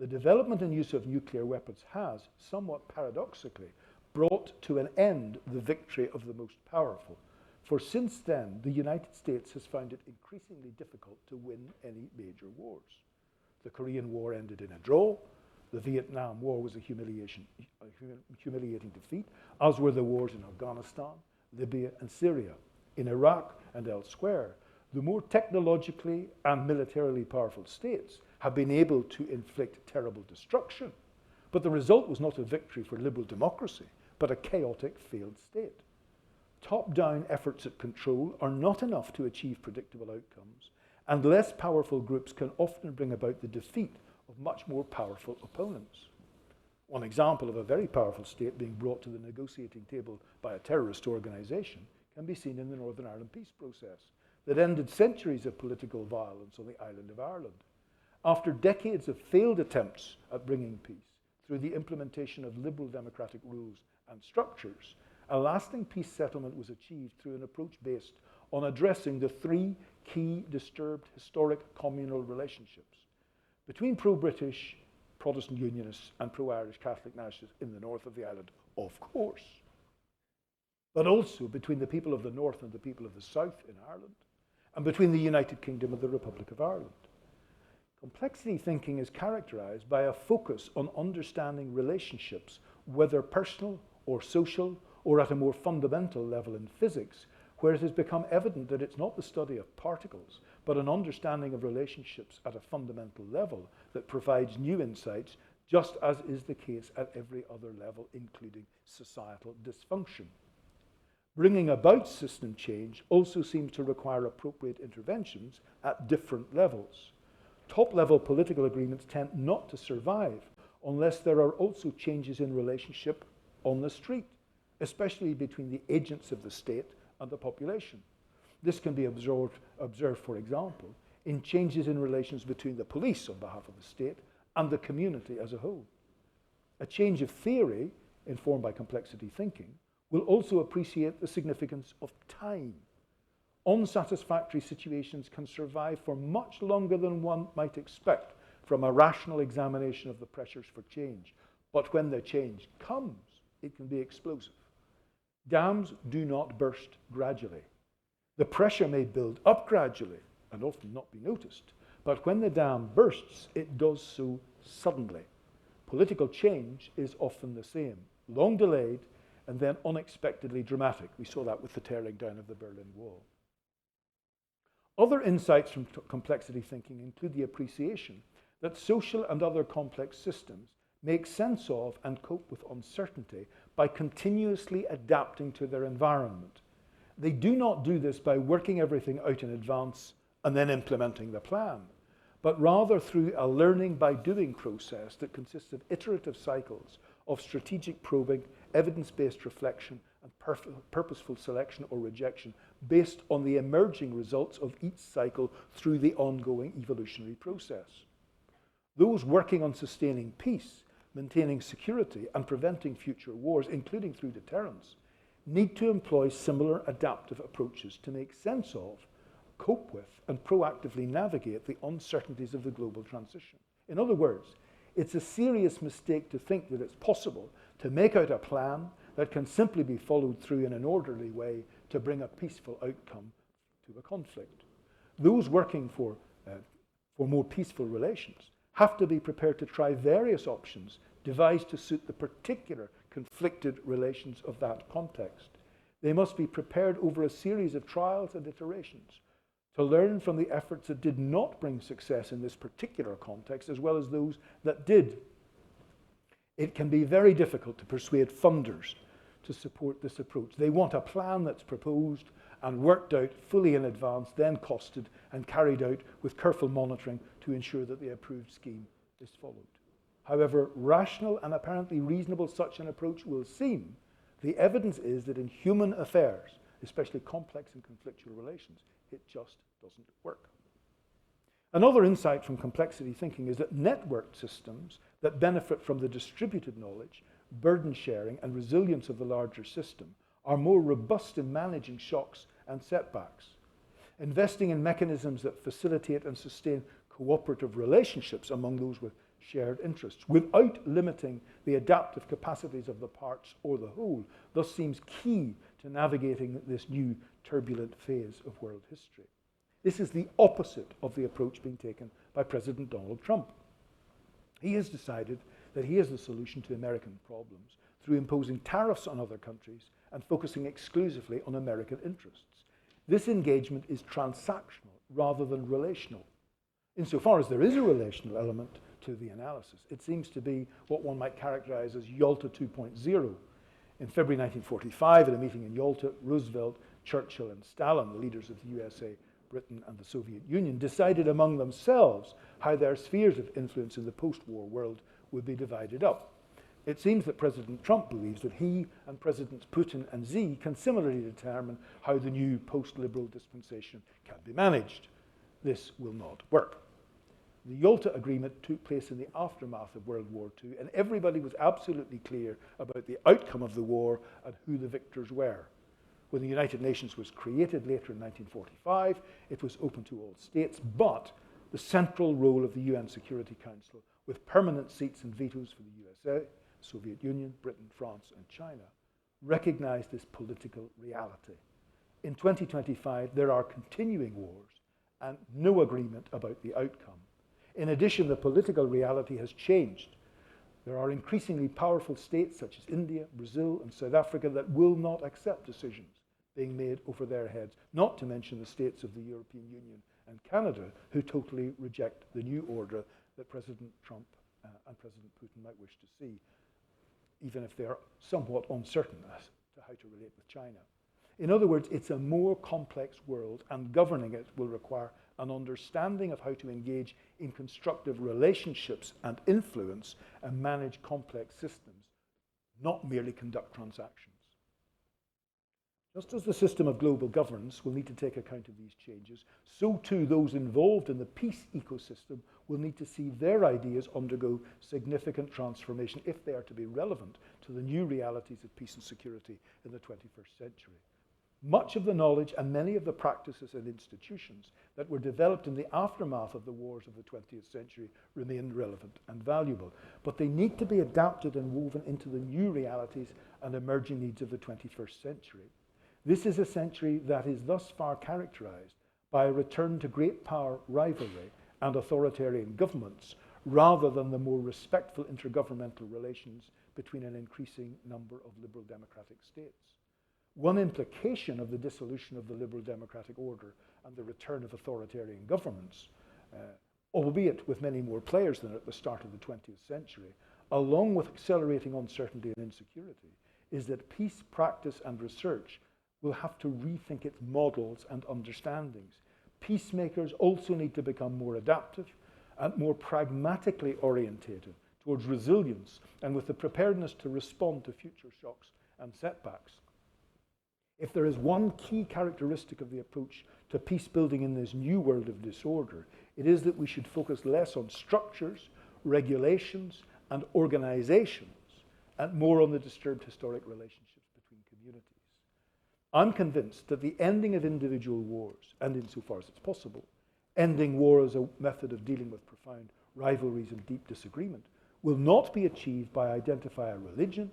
the development and use of nuclear weapons has, somewhat paradoxically, brought to an end the victory of the most powerful. For since then, the United States has found it increasingly difficult to win any major wars. The Korean War ended in a draw. The Vietnam War was a humiliating defeat, as were the wars in Afghanistan, Libya, and Syria. In Iraq and elsewhere, the more technologically and militarily powerful states have been able to inflict terrible destruction, but the result was not a victory for liberal democracy, but a chaotic failed state. Top-down efforts at control are not enough to achieve predictable outcomes, and less powerful groups can often bring about the defeat of much more powerful opponents. One example of a very powerful state being brought to the negotiating table by a terrorist organization can be seen in the Northern Ireland peace process that ended centuries of political violence on the island of Ireland. After decades of failed attempts at bringing peace through the implementation of liberal democratic rules and structures, a lasting peace settlement was achieved through an approach based on addressing the three key disturbed historic communal relationships between pro-British Protestant Unionists and pro-Irish Catholic nationalists in the north of the island, of course, but also between the people of the north and the people of the south in Ireland, and between the United Kingdom and the Republic of Ireland. Complexity thinking is characterized by a focus on understanding relationships, whether personal or social, or at a more fundamental level in physics, where it has become evident that it's not the study of particles, but an understanding of relationships at a fundamental level that provides new insights, just as is the case at every other level, including societal dysfunction. Bringing about system change also seems to require appropriate interventions at different levels. Top-level political agreements tend not to survive unless there are also changes in relationship on the street, especially between the agents of the state and the population. This can be observed, for example, in changes in relations between the police on behalf of the state and the community as a whole. A change of theory, informed by complexity thinking, will also appreciate the significance of time. unsatisfactory situations can survive for much longer than one might expect from a rational examination of the pressures for change. But when the change comes, it can be explosive. Dams do not burst gradually. The pressure may build up gradually and often not be noticed, but when the dam bursts, it does so suddenly. Political change is often the same, long delayed and then unexpectedly dramatic. We saw that with the tearing down of the Berlin Wall. Other insights from complexity thinking include the appreciation that social and other complex systems make sense of and cope with uncertainty by continuously adapting to their environment. They do not do this by working everything out in advance and then implementing the plan, but rather through a learning by doing process that consists of iterative cycles of strategic probing, evidence-based reflection, and purposeful selection or rejection based on the emerging results of each cycle through the ongoing evolutionary process. Those working on sustaining peace, maintaining security, and preventing future wars, including through deterrence, need to employ similar adaptive approaches to make sense of, cope with, and proactively navigate the uncertainties of the global transition. In other words, it's a serious mistake to think that it's possible to make out a plan that can simply be followed through in an orderly way to bring a peaceful outcome to a conflict. Those working for more peaceful relations have to be prepared to try various options devised to suit the particular conflicted relations of that context. They must be prepared over a series of trials and iterations to learn from the efforts that did not bring success in this particular context, as well as those that did. It can be very difficult to persuade funders to support this approach. They want a plan that's proposed and worked out fully in advance, then costed and carried out with careful monitoring to ensure that the approved scheme is followed. However rational and apparently reasonable such an approach will seem, the evidence is that in human affairs, especially complex and conflictual relations, it just doesn't work. Another insight from complexity thinking is that networked systems that benefit from the distributed knowledge, burden sharing, and resilience of the larger system are more robust in managing shocks and setbacks. Investing in mechanisms that facilitate and sustain cooperative relationships among those with shared interests without limiting the adaptive capacities of the parts or the whole thus seems key to navigating this new turbulent phase of world history. This is the opposite of the approach being taken by President Donald Trump. He has decided that he is the solution to American problems through imposing tariffs on other countries and focusing exclusively on American interests. This engagement is transactional rather than relational. Insofar as there is a relational element to the analysis, it seems to be what one might characterize as Yalta 2.0. In February 1945, at a meeting in Yalta, Roosevelt, Churchill, and Stalin, the leaders of the USA, Britain, and the Soviet Union, decided among themselves how their spheres of influence in the post-war world would be divided up. It seems that President Trump believes that he and Presidents Putin and Xi can similarly determine how the new post-liberal dispensation can be managed. This will not work. The Yalta Agreement took place in the aftermath of World War II, and everybody was absolutely clear about the outcome of the war and who the victors were. When the United Nations was created later in 1945, it was open to all states, but the central role of the UN Security Council, with permanent seats and vetoes for the USA, Soviet Union, Britain, France, and China, recognized this political reality. In 2025, there are continuing wars and no agreement about the outcome. In addition, the political reality has changed. There are increasingly powerful states such as India, Brazil, and South Africa that will not accept decisions being made over their heads, not to mention the states of the European Union and Canada, who totally reject the new order that President Trump and President Putin might wish to see, even if they are somewhat uncertain as to how to relate with China. In other words, it's a more complex world, and governing it will require an understanding of how to engage in constructive relationships and influence and manage complex systems, not merely conduct transactions. Just as the system of global governance will need to take account of these changes, so too those involved in the peace ecosystem will need to see their ideas undergo significant transformation if they are to be relevant to the new realities of peace and security in the 21st century. Much of the knowledge and many of the practices and institutions that were developed in the aftermath of the wars of the 20th century remain relevant and valuable, but they need to be adapted and woven into the new realities and emerging needs of the 21st century. This is a century that is thus far characterized by a return to great power rivalry and authoritarian governments, rather than the more respectful intergovernmental relations between an increasing number of liberal democratic states. One implication of the dissolution of the liberal democratic order and the return of authoritarian governments, albeit with many more players than at the start of the 20th century, along with accelerating uncertainty and insecurity, is that peace practice and research will have to rethink its models and understandings. Peacemakers also need to become more adaptive and more pragmatically orientated towards resilience and with the preparedness to respond to future shocks and setbacks. If there is one key characteristic of the approach to peace building in this new world of disorder, it is that we should focus less on structures, regulations, and organizations, and more on the disturbed historic relationships between communities. I'm convinced that the ending of individual wars, and insofar as it's possible, ending war as a method of dealing with profound rivalries and deep disagreement, will not be achieved by identifying a religion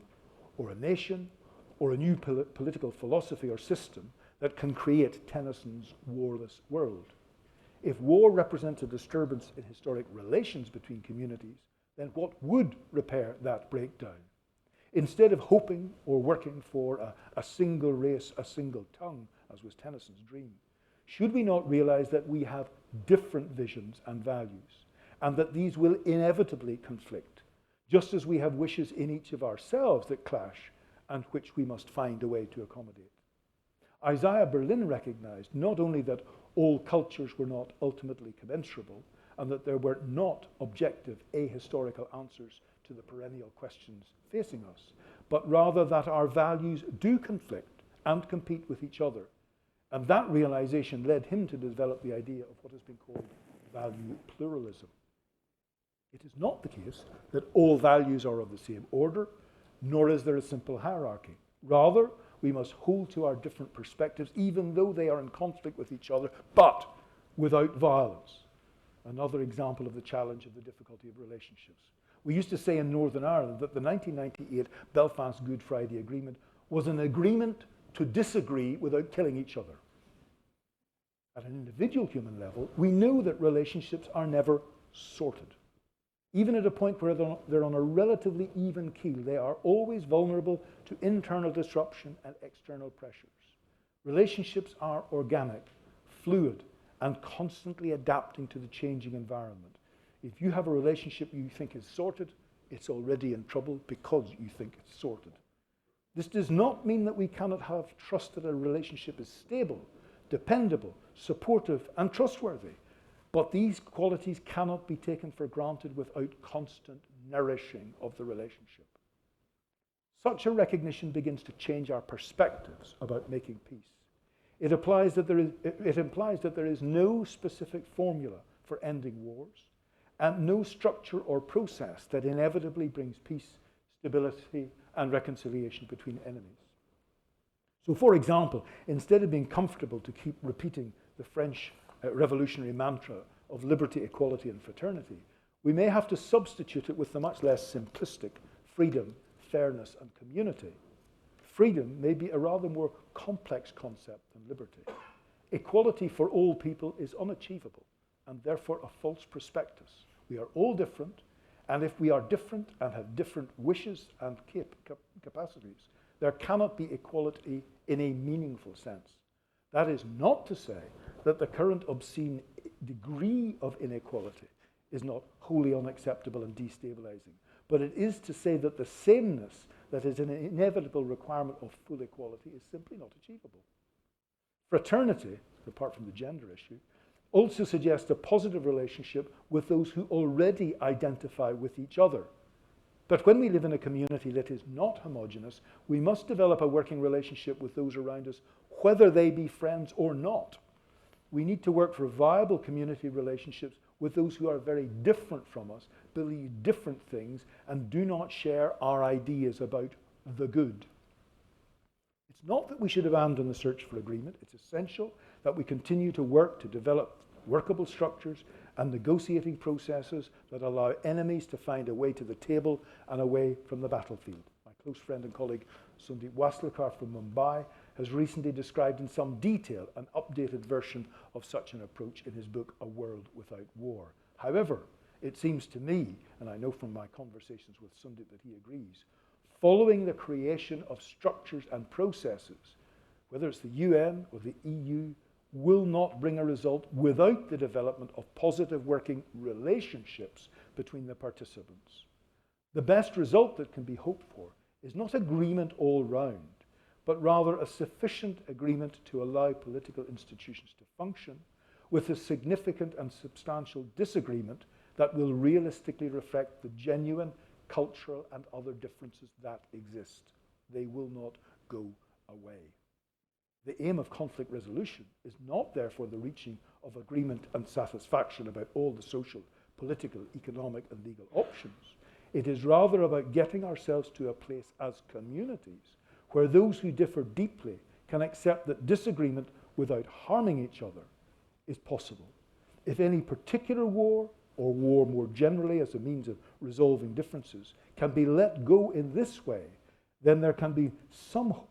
or a nation or a new political philosophy or system that can create Tennyson's warless world. If war represents a disturbance in historic relations between communities, then what would repair that breakdown? Instead of hoping or working for a single race, a single tongue, as was Tennyson's dream, should we not realize that we have different visions and values, and that these will inevitably conflict, just as we have wishes in each of ourselves that clash, and which we must find a way to accommodate? Isaiah Berlin recognized not only that all cultures were not ultimately commensurable, and that there were not objective ahistorical answers to the perennial questions facing us, but rather that our values do conflict and compete with each other. And that realization led him to develop the idea of what has been called value pluralism. It is not the case that all values are of the same order, nor is there a simple hierarchy. Rather, we must hold to our different perspectives, even though they are in conflict with each other, but without violence. Another example of the challenge of the difficulty of relationships. We used to say in Northern Ireland that the 1998 Belfast Good Friday Agreement was an agreement to disagree without killing each other. At an individual human level, we know that relationships are never sorted. Even at a point where they're on a relatively even keel, they are always vulnerable to internal disruption and external pressures. Relationships are organic, fluid, and constantly adapting to the changing environment. If you have a relationship you think is sorted, it's already in trouble because you think it's sorted. This does not mean that we cannot have trust that a relationship is stable, dependable, supportive, and trustworthy. But these qualities cannot be taken for granted without constant nourishing of the relationship. Such a recognition begins to change our perspectives about making peace. It implies that there is no specific formula for ending wars, and no structure or process that inevitably brings peace, stability, and reconciliation between enemies. So, for example, instead of being comfortable to keep repeating the French revolutionary mantra of liberty, equality, and fraternity, we may have to substitute it with the much less simplistic freedom, fairness, and community. Freedom may be a rather more complex concept than liberty. Equality for all people is unachievable, and therefore a false prospectus. We are all different, and if we are different and have different wishes and capacities, there cannot be equality in a meaningful sense. That is not to say that the current obscene degree of inequality is not wholly unacceptable and destabilizing, but it is to say that the sameness that is an inevitable requirement of full equality is simply not achievable. Fraternity, apart from the gender issue, also suggests a positive relationship with those who already identify with each other. But when we live in a community that is not homogeneous, we must develop a working relationship with those around us, whether they be friends or not. We need to work for viable community relationships with those who are very different from us, believe different things, and do not share our ideas about the good. It's not that we should abandon the search for agreement. It's essential that we continue to work to develop workable structures and negotiating processes that allow enemies to find a way to the table and away from the battlefield. My close friend and colleague Sundeep Waslekar from Mumbai has recently described in some detail an updated version of such an approach in his book, A World Without War. However, it seems to me, and I know from my conversations with Sundeep that he agrees, following the creation of structures and processes, whether it's the UN or the EU, will not bring a result without the development of positive working relationships between the participants. The best result that can be hoped for is not agreement all round, but rather a sufficient agreement to allow political institutions to function, with a significant and substantial disagreement that will realistically reflect the genuine cultural and other differences that exist. They will not go away. The aim of conflict resolution is not therefore the reaching of agreement and satisfaction about all the social, political, economic and legal options. It is rather about getting ourselves to a place as communities where those who differ deeply can accept that disagreement without harming each other is possible. If any particular war, or war more generally as a means of resolving differences, can be let go in this way, then there can be some hope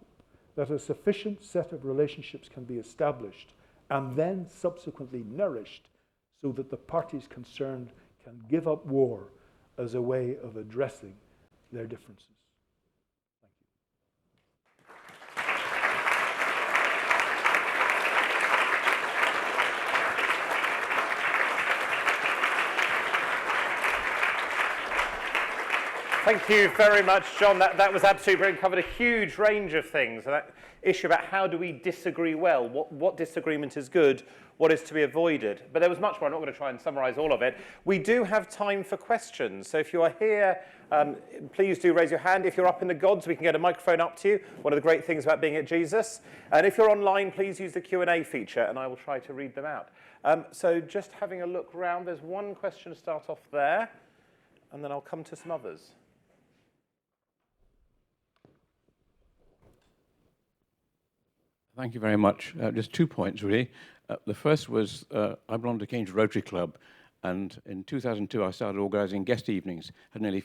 that a sufficient set of relationships can be established and then subsequently nourished so that the parties concerned can give up war as a way of addressing their differences. Thank you very much, John. That was absolutely brilliant. Covered a huge range of things. That issue about how do we disagree well, what disagreement is good, what is to be avoided. But there was much more. I'm not going to try and summarise all of it. We do have time for questions. So if you are here, please do raise your hand. If you're up in the gods, we can get a microphone up to you. One of the great things about being at Jesus. And if you're online, please use the Q&A feature, and I will try to read them out. So just having a look round, there's one question to start off there, and then I'll come to some others. Thank you very much. Just 2 points, really. The first was I belong to Cambridge Rotary Club, and in 2002 I started organising guest evenings, had nearly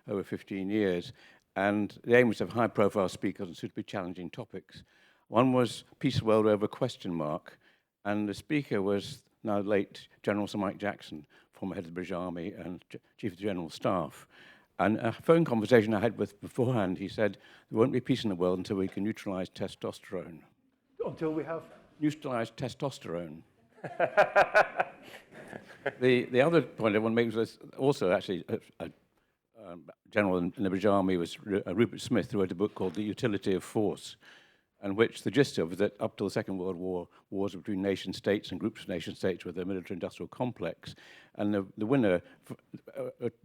over 15 years, and the aim was to have high-profile speakers on suitably challenging topics. One was Peace World Over ? And the speaker was now late General Sir Mike Jackson, former head of the British Army and Chief of the General Staff. And a phone conversation I had with beforehand, he said, there won't be peace in the world until we can neutralise testosterone. Until we have? Neutralise testosterone. The other point I want to make was also actually a general in the British Army was Rupert Smith, who wrote a book called The Utility of Force, and which the gist of it was that up till the Second World War, wars between nation states and groups of nation states with their military-industrial complex, and the winner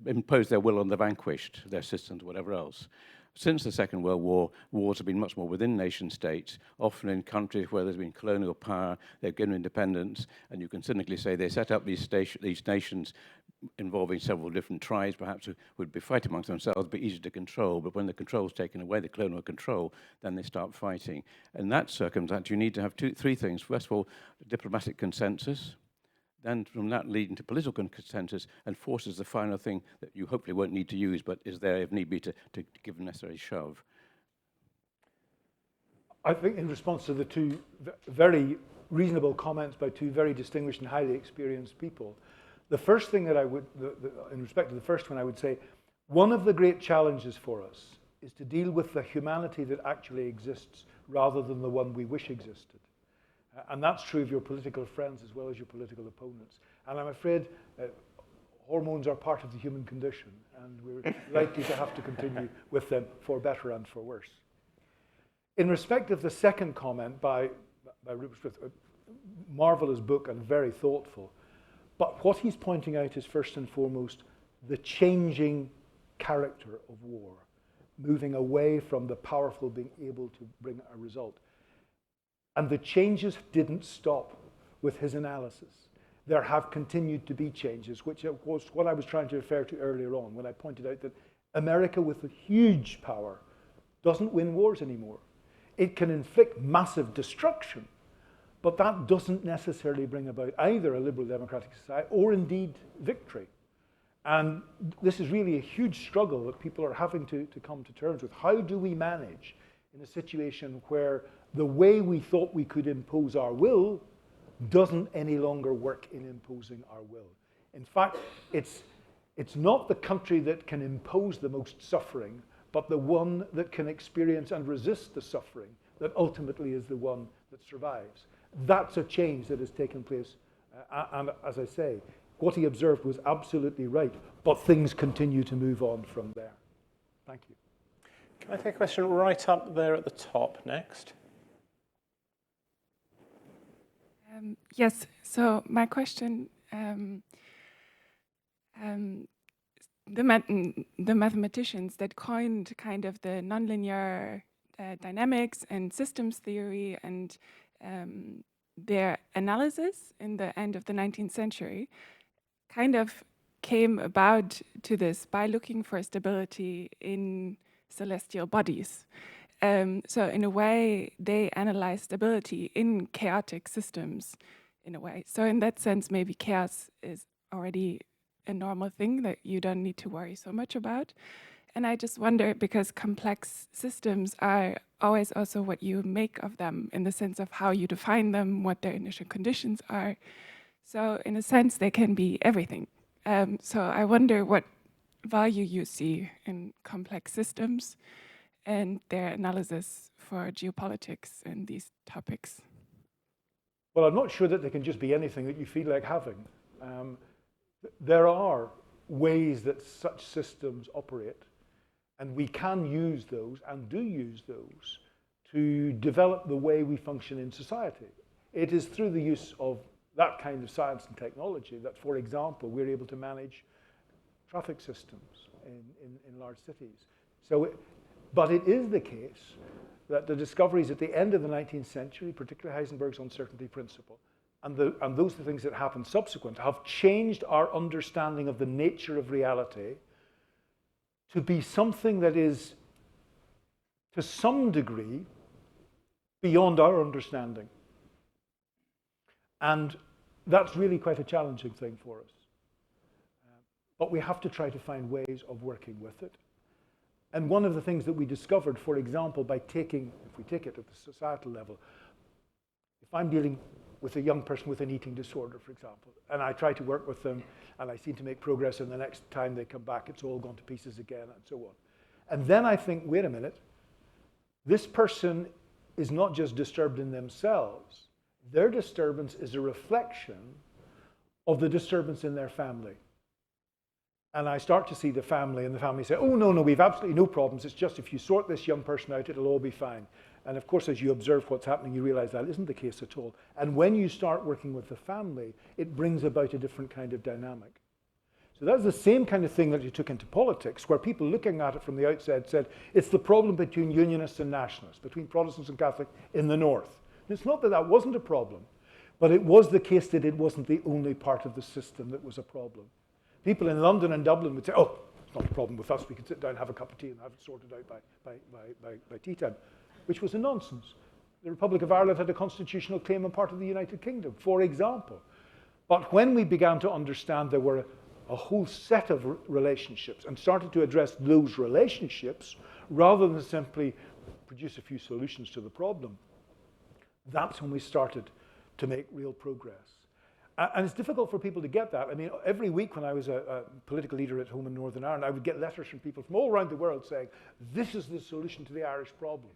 imposed their will on the vanquished, their systems, whatever else. Since the Second World War, wars have been much more within nation states, often in countries where there's been colonial power, they've given independence, and you can cynically say they set up these nations involving several different tribes, perhaps who would be fighting amongst themselves, but easy to control. But when the control is taken away, the colonial control, then they start fighting. In that circumstance, you need to have three things. First of all, diplomatic consensus. Then from that leading to political consensus, and force is the final thing that you hopefully won't need to use, but is there if need be to give a necessary shove. I think in response to the two very reasonable comments by two very distinguished and highly experienced people, the first thing that I would, in respect to the first one, I would say, one of the great challenges for us is to deal with the humanity that actually exists rather than the one we wish existed. And that's true of your political friends as well as your political opponents. And I'm afraid hormones are part of the human condition, and we're likely to have to continue with them for better and for worse. In respect of the second comment by Rupert Smith, a marvelous book and very thoughtful, but what he's pointing out is first and foremost the changing character of war, moving away from the powerful being able to bring a result. And the changes didn't stop with his analysis. There have continued to be changes, which was what I was trying to refer to earlier on when I pointed out that America with a huge power doesn't win wars anymore. It can inflict massive destruction, but that doesn't necessarily bring about either a liberal democratic society or indeed victory. And this is really a huge struggle that people are having to come to terms with. How do we manage in a situation where the way we thought we could impose our will doesn't any longer work in imposing our will? In fact, it's not the country that can impose the most suffering, but the one that can experience and resist the suffering that ultimately is the one that survives. That's a change that has taken place. And as I say, what he observed was absolutely right, but things continue to move on from there. Thank you. Can I take a question right up there at the top next? Yes, so my question, the mathematicians that coined kind of the nonlinear dynamics and systems theory and their analysis in the end of the 19th century kind of came about to this by looking for stability in celestial bodies. So in a way, they analyze stability in chaotic systems in a way. So in that sense, maybe chaos is already a normal thing that you don't need to worry so much about. And I just wonder, because complex systems are always also what you make of them in the sense of how you define them, what their initial conditions are. So in a sense, they can be everything. So I wonder what value you see in complex systems and their analysis for geopolitics and these topics. Well, I'm not sure that they can just be anything that you feel like having. There are ways that such systems operate, and we can use those and do use those to develop the way we function in society. It is through the use of that kind of science and technology that, for example, we're able to manage traffic systems in large cities. But it is the case that the discoveries at the end of the 19th century, particularly Heisenberg's uncertainty principle, and those are the things that happened subsequent, have changed our understanding of the nature of reality to be something that is, to some degree, beyond our understanding. And that's really quite a challenging thing for us. But we have to try to find ways of working with it. And one of the things that we discovered, for example, if we take it at the societal level, if I'm dealing with a young person with an eating disorder, for example, and I try to work with them, and I seem to make progress, and the next time they come back, it's all gone to pieces again, and so on. And then I think, wait a minute, this person is not just disturbed in themselves. Their disturbance is a reflection of the disturbance in their family. And I start to see the family, and the family say, oh, no, we've absolutely no problems. It's just if you sort this young person out, it'll all be fine. And of course, as you observe what's happening, you realize that isn't the case at all. And when you start working with the family, it brings about a different kind of dynamic. So that's the same kind of thing that you took into politics, where people looking at it from the outside said, it's the problem between Unionists and Nationalists, between Protestants and Catholics in the North. And it's not that that wasn't a problem, but it was the case that it wasn't the only part of the system that was a problem. People in London and Dublin would say, oh, it's not a problem with us. We can sit down, have a cup of tea, and have it sorted out by tea time, which was a nonsense. The Republic of Ireland had a constitutional claim on part of the United Kingdom, for example. But when we began to understand there were a whole set of relationships and started to address those relationships rather than simply produce a few solutions to the problem, that's when we started to make real progress. And it's difficult for people to get that. I mean, every week when I was a political leader at home in Northern Ireland, I would get letters from people from all around the world saying, this is the solution to the Irish problem.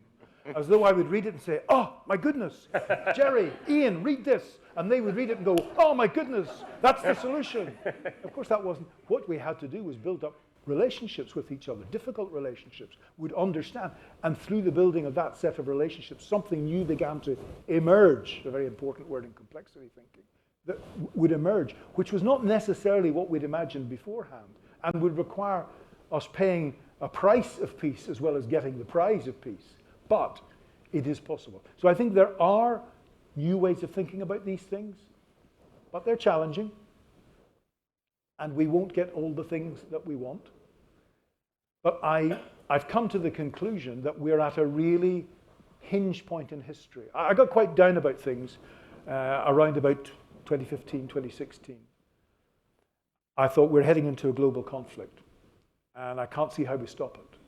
As though I would read it and say, oh, my goodness, Jerry, Ian, read this. And they would read it and go, oh, my goodness, that's the solution. Of course, that wasn't. What we had to do was build up relationships with each other, difficult relationships, would understand. And through the building of that set of relationships, something new began to emerge, a very important word in complexity thinking, that would emerge, which was not necessarily what we'd imagined beforehand, and would require us paying a price of peace as well as getting the prize of peace. But it is possible. So I think there are new ways of thinking about these things, but they're challenging, and we won't get all the things that we want. But I've come to the conclusion that we're at a really hinge point in history. I got quite down about things around about 2015, 2016. I thought we're heading into a global conflict, and I can't see how we stop it.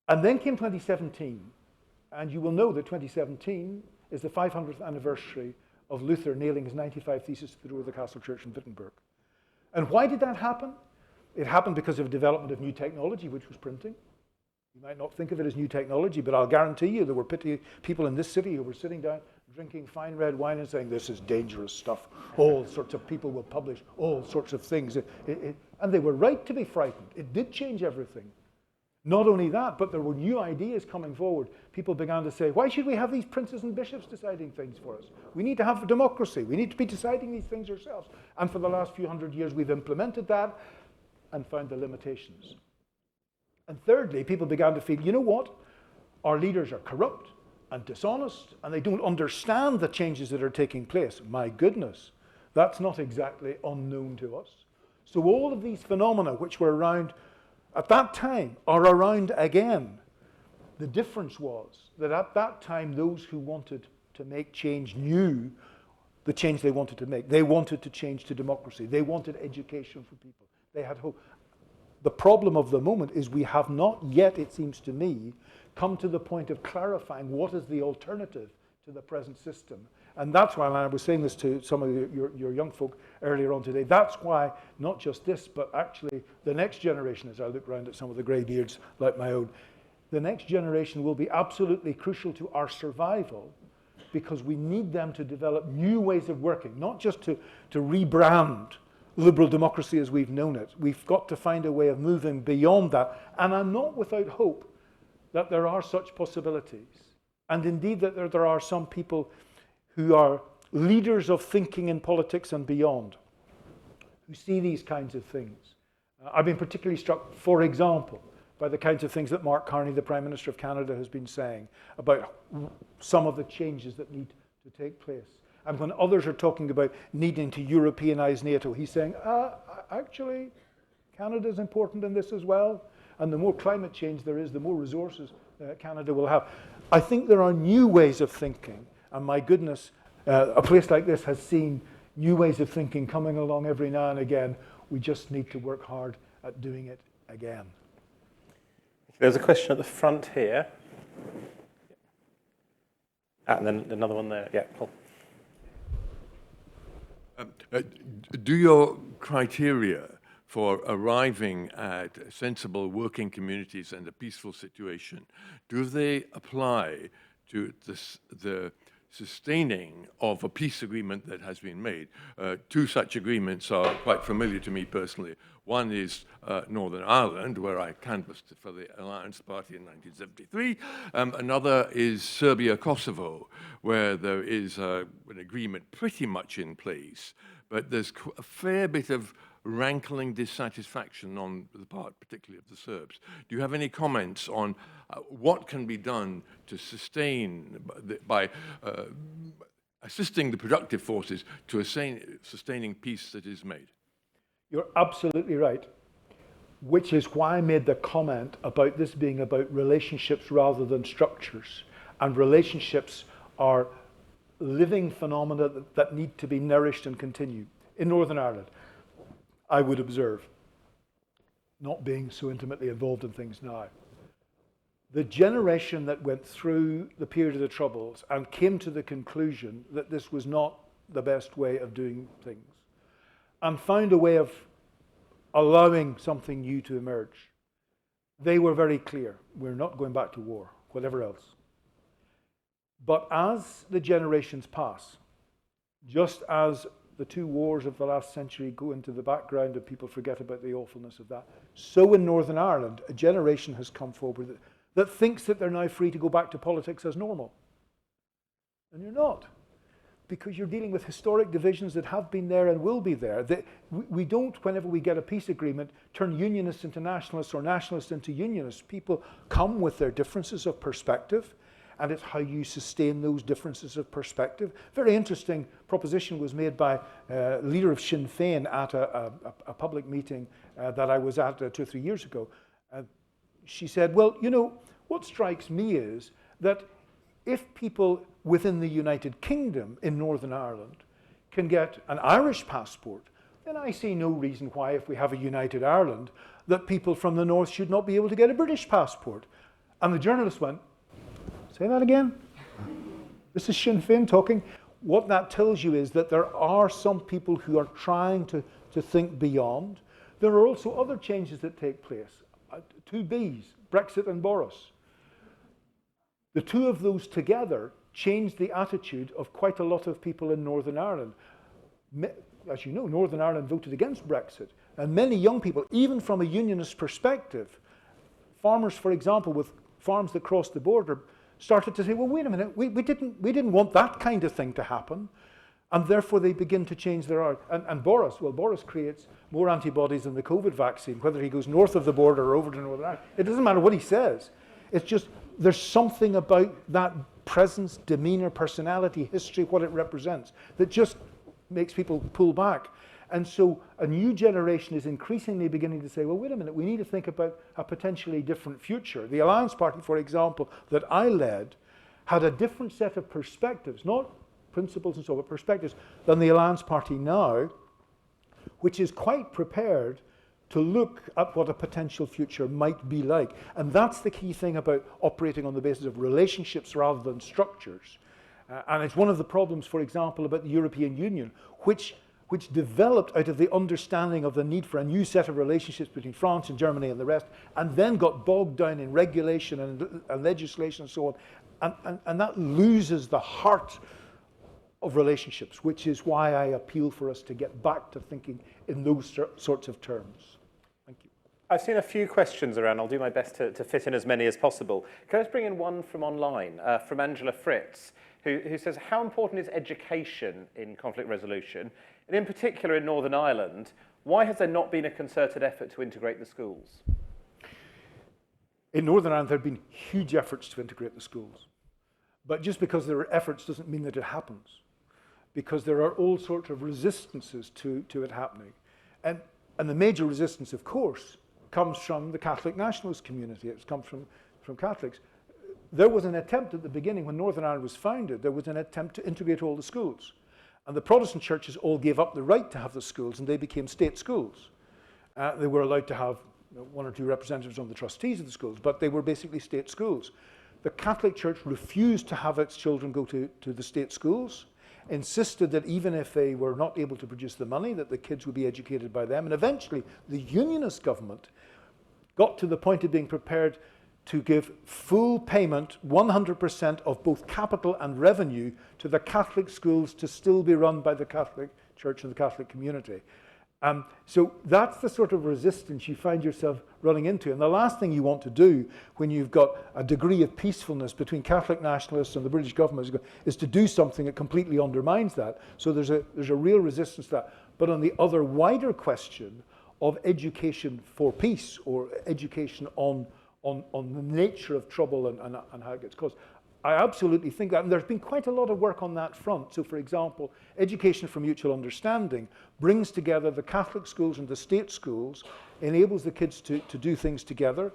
And then came 2017, and you will know that 2017 is the 500th anniversary of Luther nailing his 95 Theses to the door of the Castle Church in Wittenberg. And why did that happen? It happened because of development of new technology, which was printing. You might not think of it as new technology, but I'll guarantee you there were people in this city who were sitting down, drinking fine red wine and saying, this is dangerous stuff. All sorts of people will publish all sorts of things. And they were right to be frightened. It did change everything. Not only that, but there were new ideas coming forward. People began to say, why should we have these princes and bishops deciding things for us? We need to have a democracy. We need to be deciding these things ourselves. And for the last few hundred years, we've implemented that and found the limitations. And thirdly, people began to feel, you know what? Our leaders are corrupt and dishonest, and they don't understand the changes that are taking place. My goodness, that's not exactly unknown to us. So all of these phenomena which were around at that time are around again. The difference was that at that time, those who wanted to make change knew the change they wanted to make. They wanted to change to democracy. They wanted education for people. They had hope. The problem of the moment is we have not yet, it seems to me, come to the point of clarifying what is the alternative to the present system. And that's why, and I was saying this to some of your young folk earlier on today, that's why not just this, but actually the next generation, as I look around at some of the grey beards like my own, the next generation will be absolutely crucial to our survival, because we need them to develop new ways of working, not just to rebrand liberal democracy as we've known it. We've got to find a way of moving beyond that. And I'm not without hope that there are such possibilities. And indeed that there are some people who are leaders of thinking in politics and beyond, who see these kinds of things. I've been particularly struck, for example, by the kinds of things that Mark Carney, the Prime Minister of Canada, has been saying about some of the changes that need to take place. And when others are talking about needing to Europeanize NATO, he's saying, actually, Canada's important in this as well. And the more climate change there is, the more resources Canada will have. I think there are new ways of thinking. And my goodness, a place like this has seen new ways of thinking coming along every now and again. We just need to work hard at doing it again. There's a question at the front here. And then another one there. Yeah, Paul. Do your criteria for arriving at sensible working communities and a peaceful situation, do they apply to the sustaining of a peace agreement that has been made? Two such agreements are quite familiar to me personally. One is Northern Ireland, where I canvassed for the Alliance Party in 1973. Another is Serbia-Kosovo, where there is an agreement pretty much in place, but there's a fair bit of rankling dissatisfaction on the part, particularly of the Serbs. Do you have any comments on what can be done to sustain, by assisting the productive forces to sustaining peace that is made? You're absolutely right, which is why I made the comment about this being about relationships rather than structures. And relationships are living phenomena that need to be nourished and continue. In Northern Ireland, I would observe, not being so intimately involved in things now, the generation that went through the period of the Troubles and came to the conclusion that this was not the best way of doing things, and found a way of allowing something new to emerge, they were very clear. We're not going back to war, whatever else. But as the generations pass, just as the two wars of the last century go into the background and people forget about the awfulness of that, so in Northern Ireland, a generation has come forward that thinks that they're now free to go back to politics as normal. And you're not, because you're dealing with historic divisions that have been there and will be there. We don't, whenever we get a peace agreement, turn unionists into nationalists or nationalists into unionists. People come with their differences of perspective, and it's how you sustain those differences of perspective. Very interesting proposition was made by a leader of Sinn Féin at a public meeting that I was at 2 or 3 years ago. She said, well, you know, what strikes me is that if people within the United Kingdom in Northern Ireland can get an Irish passport, then I see no reason why, if we have a united Ireland, that people from the north should not be able to get a British passport. And the journalist went, say that again? This is Sinn Féin talking. What that tells you is that there are some people who are trying to think beyond. There are also other changes that take place. Two Bs, Brexit and Boris. The two of those together changed the attitude of quite a lot of people in Northern Ireland. As you know, Northern Ireland voted against Brexit, and many young people, even from a unionist perspective, farmers, for example, with farms that crossed the border, started to say, well, wait a minute, we didn't want that kind of thing to happen, and therefore they begin to change their art. And Boris creates more antibodies than the COVID vaccine, whether he goes north of the border or over to Northern Ireland. It doesn't matter what he says. It's just, there's something about that presence, demeanor, personality, history, what it represents, that just makes people pull back. And so a new generation is increasingly beginning to say, well, wait a minute, we need to think about a potentially different future. The Alliance Party, for example, that I led, had a different set of perspectives, not principles and so on, but perspectives, than the Alliance Party now, which is quite prepared to look at what a potential future might be like. And that's the key thing about operating on the basis of relationships rather than structures. And it's one of the problems, for example, about the European Union, which developed out of the understanding of the need for a new set of relationships between France and Germany and the rest, and then got bogged down in regulation and legislation and so on. And that loses the heart of relationships, which is why I appeal for us to get back to thinking in those sorts of terms. Thank you. I've seen a few questions around. I'll do my best to fit in as many as possible. Can I just bring in one from online, from Angela Fritz, who says, how important is education in conflict resolution? And in particular in Northern Ireland, why has there not been a concerted effort to integrate the schools? In Northern Ireland, there have been huge efforts to integrate the schools. But just because there are efforts doesn't mean that it happens, because there are all sorts of resistances to it happening. And the major resistance, of course, comes from the Catholic nationalist community. It comes from Catholics. There was an attempt at the beginning, when Northern Ireland was founded, there was an attempt to integrate all the schools. And the Protestant churches all gave up the right to have the schools, and they became state schools. They were allowed to have one or two representatives on the trustees of the schools, but they were basically state schools. The Catholic Church refused to have its children go to the state schools, insisted that even if they were not able to produce the money, that the kids would be educated by them. And eventually, the Unionist government got to the point of being prepared to give full payment, 100% of both capital and revenue, to the Catholic schools to still be run by the Catholic Church and the Catholic community. So that's the sort of resistance you find yourself running into. And the last thing you want to do when you've got a degree of peacefulness between Catholic nationalists and the British government is to do something that completely undermines that. So there's a real resistance to that. But on the other wider question of education for peace, or education on the nature of trouble and how it gets caused, I absolutely think that, and there's been quite a lot of work on that front. So, for example, Education for Mutual Understanding brings together the Catholic schools and the state schools, enables the kids to do things together.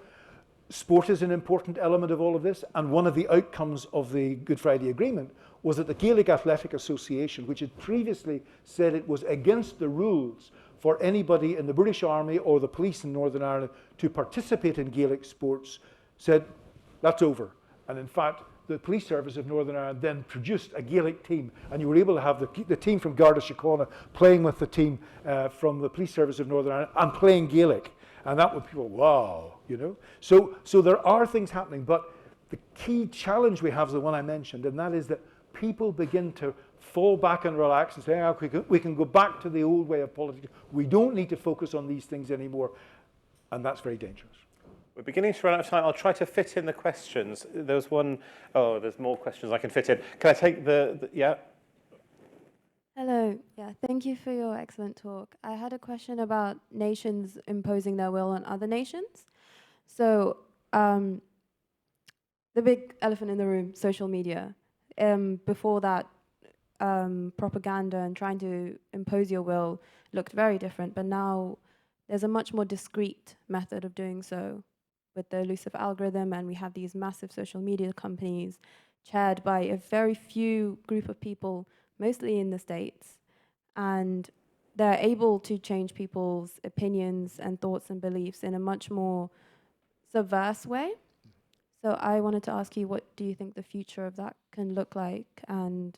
Sport is an important element of all of this, and one of the outcomes of the Good Friday Agreement was that the Gaelic Athletic Association, which had previously said it was against the rules for anybody in the British Army or the police in Northern Ireland to participate in Gaelic sports, said that's over. And in fact, the police service of Northern Ireland then produced a Gaelic team, and you were able to have the team from Garda Síochána playing with the team from the police service of Northern Ireland and playing Gaelic. And that would people, wow, you know. So there are things happening, but the key challenge we have is the one I mentioned, and that is that people begin to fall back and relax and say, oh, we can go back to the old way of politics. We don't need to focus on these things anymore, and that's very dangerous. We're beginning to run out of time. I'll try to fit in the questions. There was one, oh, there's more questions I can fit in. Can I take yeah? Hello, yeah, thank you for your excellent talk. I had a question about nations imposing their will on other nations. So, the big elephant in the room, social media. Before that, propaganda and trying to impose your will looked very different, but now there's a much more discreet method of doing so with the elusive algorithm, and we have these massive social media companies chaired by a very few group of people, mostly in the States, and they're able to change people's opinions and thoughts and beliefs in a much more subversive way. So I wanted to ask you, what do you think the future of that can look like, and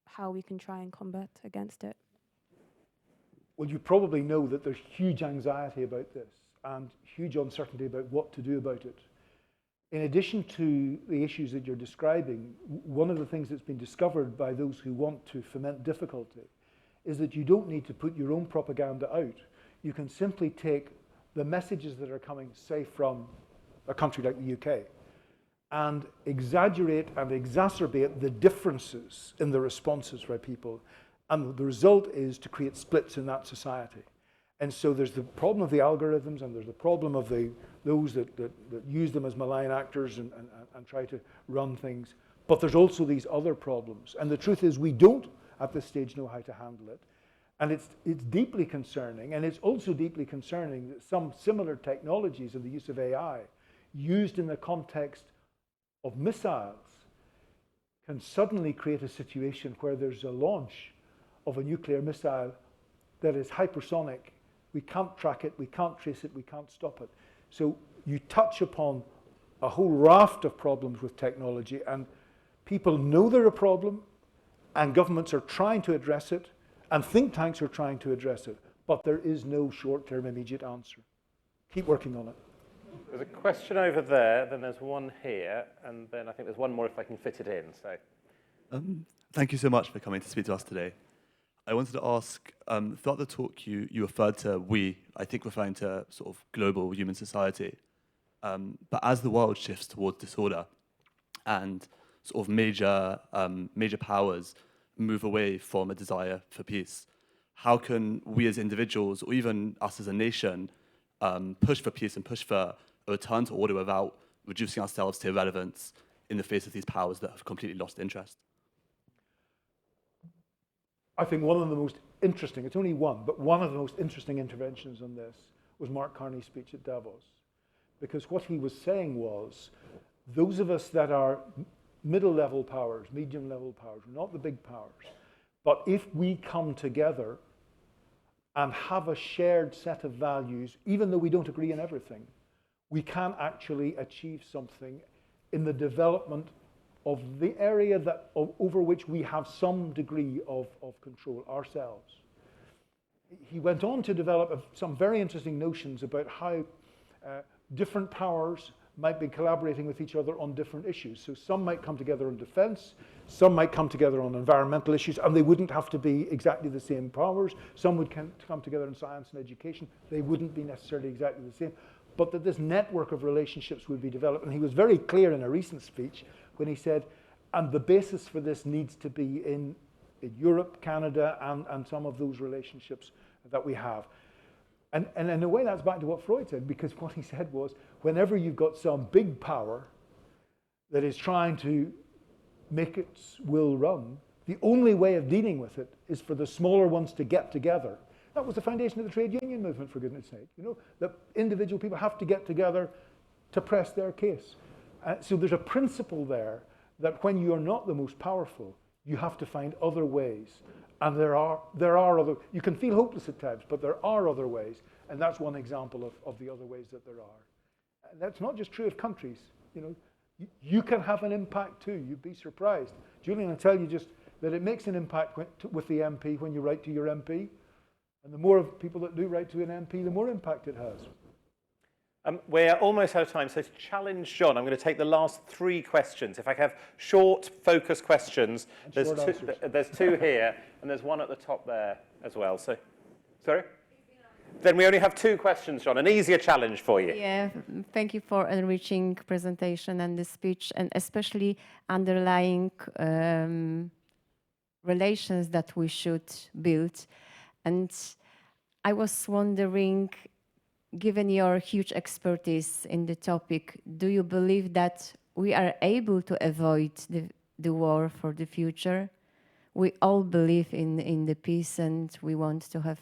how we can try and combat against it? Well, you probably know that there's huge anxiety about this and huge uncertainty about what to do about it. In addition to the issues that you're describing, one of the things that's been discovered by those who want to foment difficulty is that you don't need to put your own propaganda out. You can simply take the messages that are coming, say, from a country like the UK, and exaggerate and exacerbate the differences in the responses by people. And the result is to create splits in that society. And so there's the problem of the algorithms, and there's the problem of those that use them as malign actors and try to run things. But there's also these other problems. And the truth is we don't, at this stage, know how to handle it. And it's deeply concerning. And it's also deeply concerning that some similar technologies and the use of AI used in the context of missiles can suddenly create a situation where there's a launch of a nuclear missile that is hypersonic. We can't track it, we can't trace it, we can't stop it. So you touch upon a whole raft of problems with technology, and people know they're a problem, and governments are trying to address it, and think tanks are trying to address it, but there is no short-term immediate answer. Keep working on it. There's a question over there, then there's one here, and then I think there's one more if I can fit it in. So, Thank you so much for coming to speak to us today. I wanted to ask, throughout the talk you referred to we, I think referring to sort of global human society, but as the world shifts towards disorder and sort of major powers move away from a desire for peace, how can we as individuals, or even us as a nation, push for peace and push for a return to order without reducing ourselves to irrelevance in the face of these powers that have completely lost interest? I think one of the most interesting, it's only one, but one of the most interesting interventions on this was Mark Carney's speech at Davos. Because what he was saying was, those of us that are middle-level powers, medium-level powers, not the big powers, but if we come together and have a shared set of values, even though we don't agree on everything, we can actually achieve something in the development of the area that over which we have some degree of control ourselves. He went on to develop some very interesting notions about how different powers might be collaborating with each other on different issues. So some might come together on defense, some might come together on environmental issues, and they wouldn't have to be exactly the same powers. Some would come together in science and education. They wouldn't be necessarily exactly the same, but that this network of relationships would be developed. And he was very clear in a recent speech when he said, and the basis for this needs to be in Europe, Canada, and some of those relationships that we have. And in a way, that's back to what Freud said, because what he said was, whenever you've got some big power that is trying to make its will run, the only way of dealing with it is for the smaller ones to get together. That was the foundation of the trade union movement, for goodness sake. You know, that individual people have to get together to press their case. So there's a principle there that when you're not the most powerful, you have to find other ways. And there are other, you can feel hopeless at times, but there are other ways. And that's one example of the other ways that there are. And that's not just true of countries. You know, you can have an impact too. You'd be surprised. Julian will tell you just that it makes an impact with the MP when you write to your MP. And the more of people that do write to an MP, the more impact it has. We're almost out of time, so to challenge John, I'm going to take the last 3 questions. If I can have short, focused questions. There's two here, and there's one at the top there as well. So, sorry? Then we only have 2 questions, John. An easier challenge for you. Yeah, thank you for enriching presentation and the speech, and especially underlying relations that we should build. And I was wondering, given your huge expertise in the topic, do you believe that we are able to avoid the war for the future? We all believe in the peace, and we want to have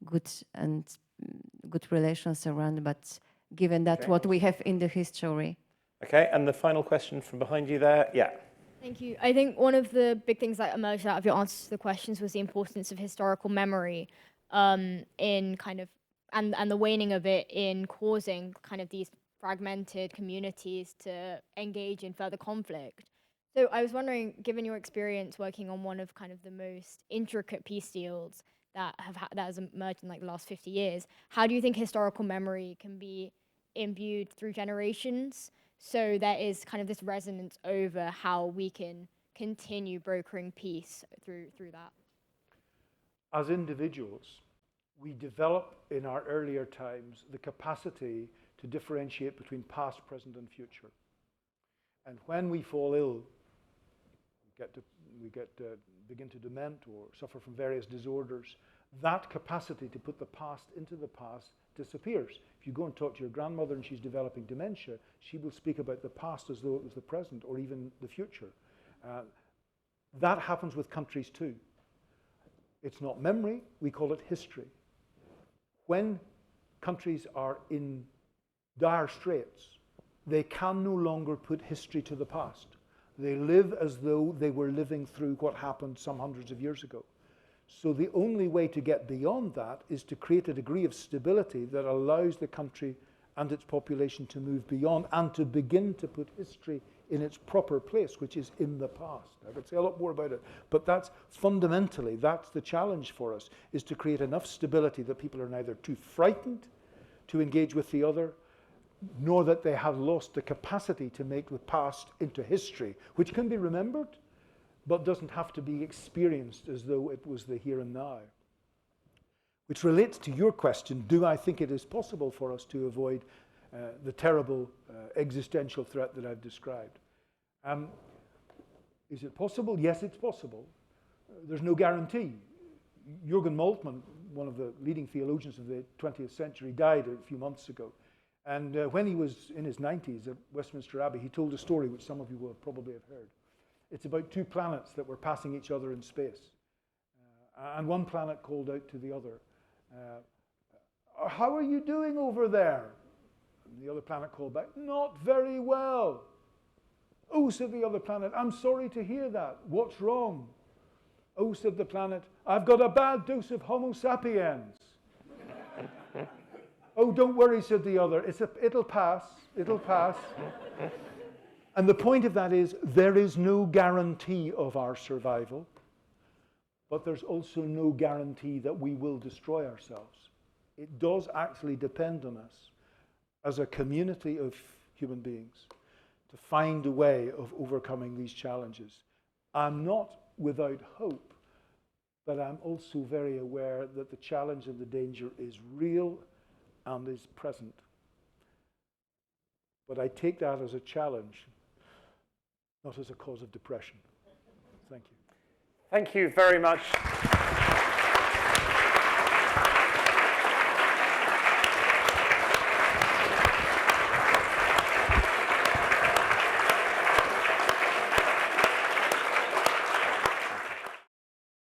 good relations around, but given that what we have in the history. Okay, and the final question from behind you there, yeah. Thank you. I think one of the big things that emerged out of your answers to the questions was the importance of historical memory in kind of, and the waning of it in causing kind of these fragmented communities to engage in further conflict. So I was wondering, given your experience working on one of kind of the most intricate peace deals that that has emerged in like the last 50 years, how do you think historical memory can be imbued through generations, so there is kind of this resonance over how we can continue brokering peace through that? As individuals, we develop in our earlier times the capacity to differentiate between past, present, and future. And when we fall ill, we begin to dement or suffer from various disorders, that capacity to put the past into the past disappears. If you go and talk to your grandmother and she's developing dementia, she will speak about the past as though it was the present or even the future. That happens with countries too. It's not memory, we call it history. When countries are in dire straits, they can no longer put history to the past. They live as though they were living through what happened some hundreds of years ago. So the only way to get beyond that is to create a degree of stability that allows the country and its population to move beyond and to begin to put history in its proper place, which is in the past. I could say a lot more about it, but that's fundamentally, that's the challenge for us, is to create enough stability that people are neither too frightened to engage with the other, nor that they have lost the capacity to make the past into history, which can be remembered, but doesn't have to be experienced as though it was the here and now. Which relates to your question, do I think it is possible for us to avoid the terrible existential threat that I've described? Is it possible? Yes, it's possible. There's no guarantee. Jürgen Moltmann, one of the leading theologians of the 20th century, died a few months ago. And when he was in his 90s at Westminster Abbey, he told a story which some of you will probably have heard. It's about two planets that were passing each other in space. And one planet called out to the other, "How are you doing over there?" And the other planet called back, "Not very well." "Oh," said the other planet, "I'm sorry to hear that. What's wrong?" "Oh," said the planet, "I've got a bad dose of Homo sapiens." "Oh, don't worry," said the other. It'll pass. It'll pass. And the point of that is, there is no guarantee of our survival, but there's also no guarantee that we will destroy ourselves. It does actually depend on us as a community of human beings to find a way of overcoming these challenges. I'm not without hope, but I'm also very aware that the challenge and the danger is real and is present. But I take that as a challenge, not as a cause of depression. Thank you. Thank you very much.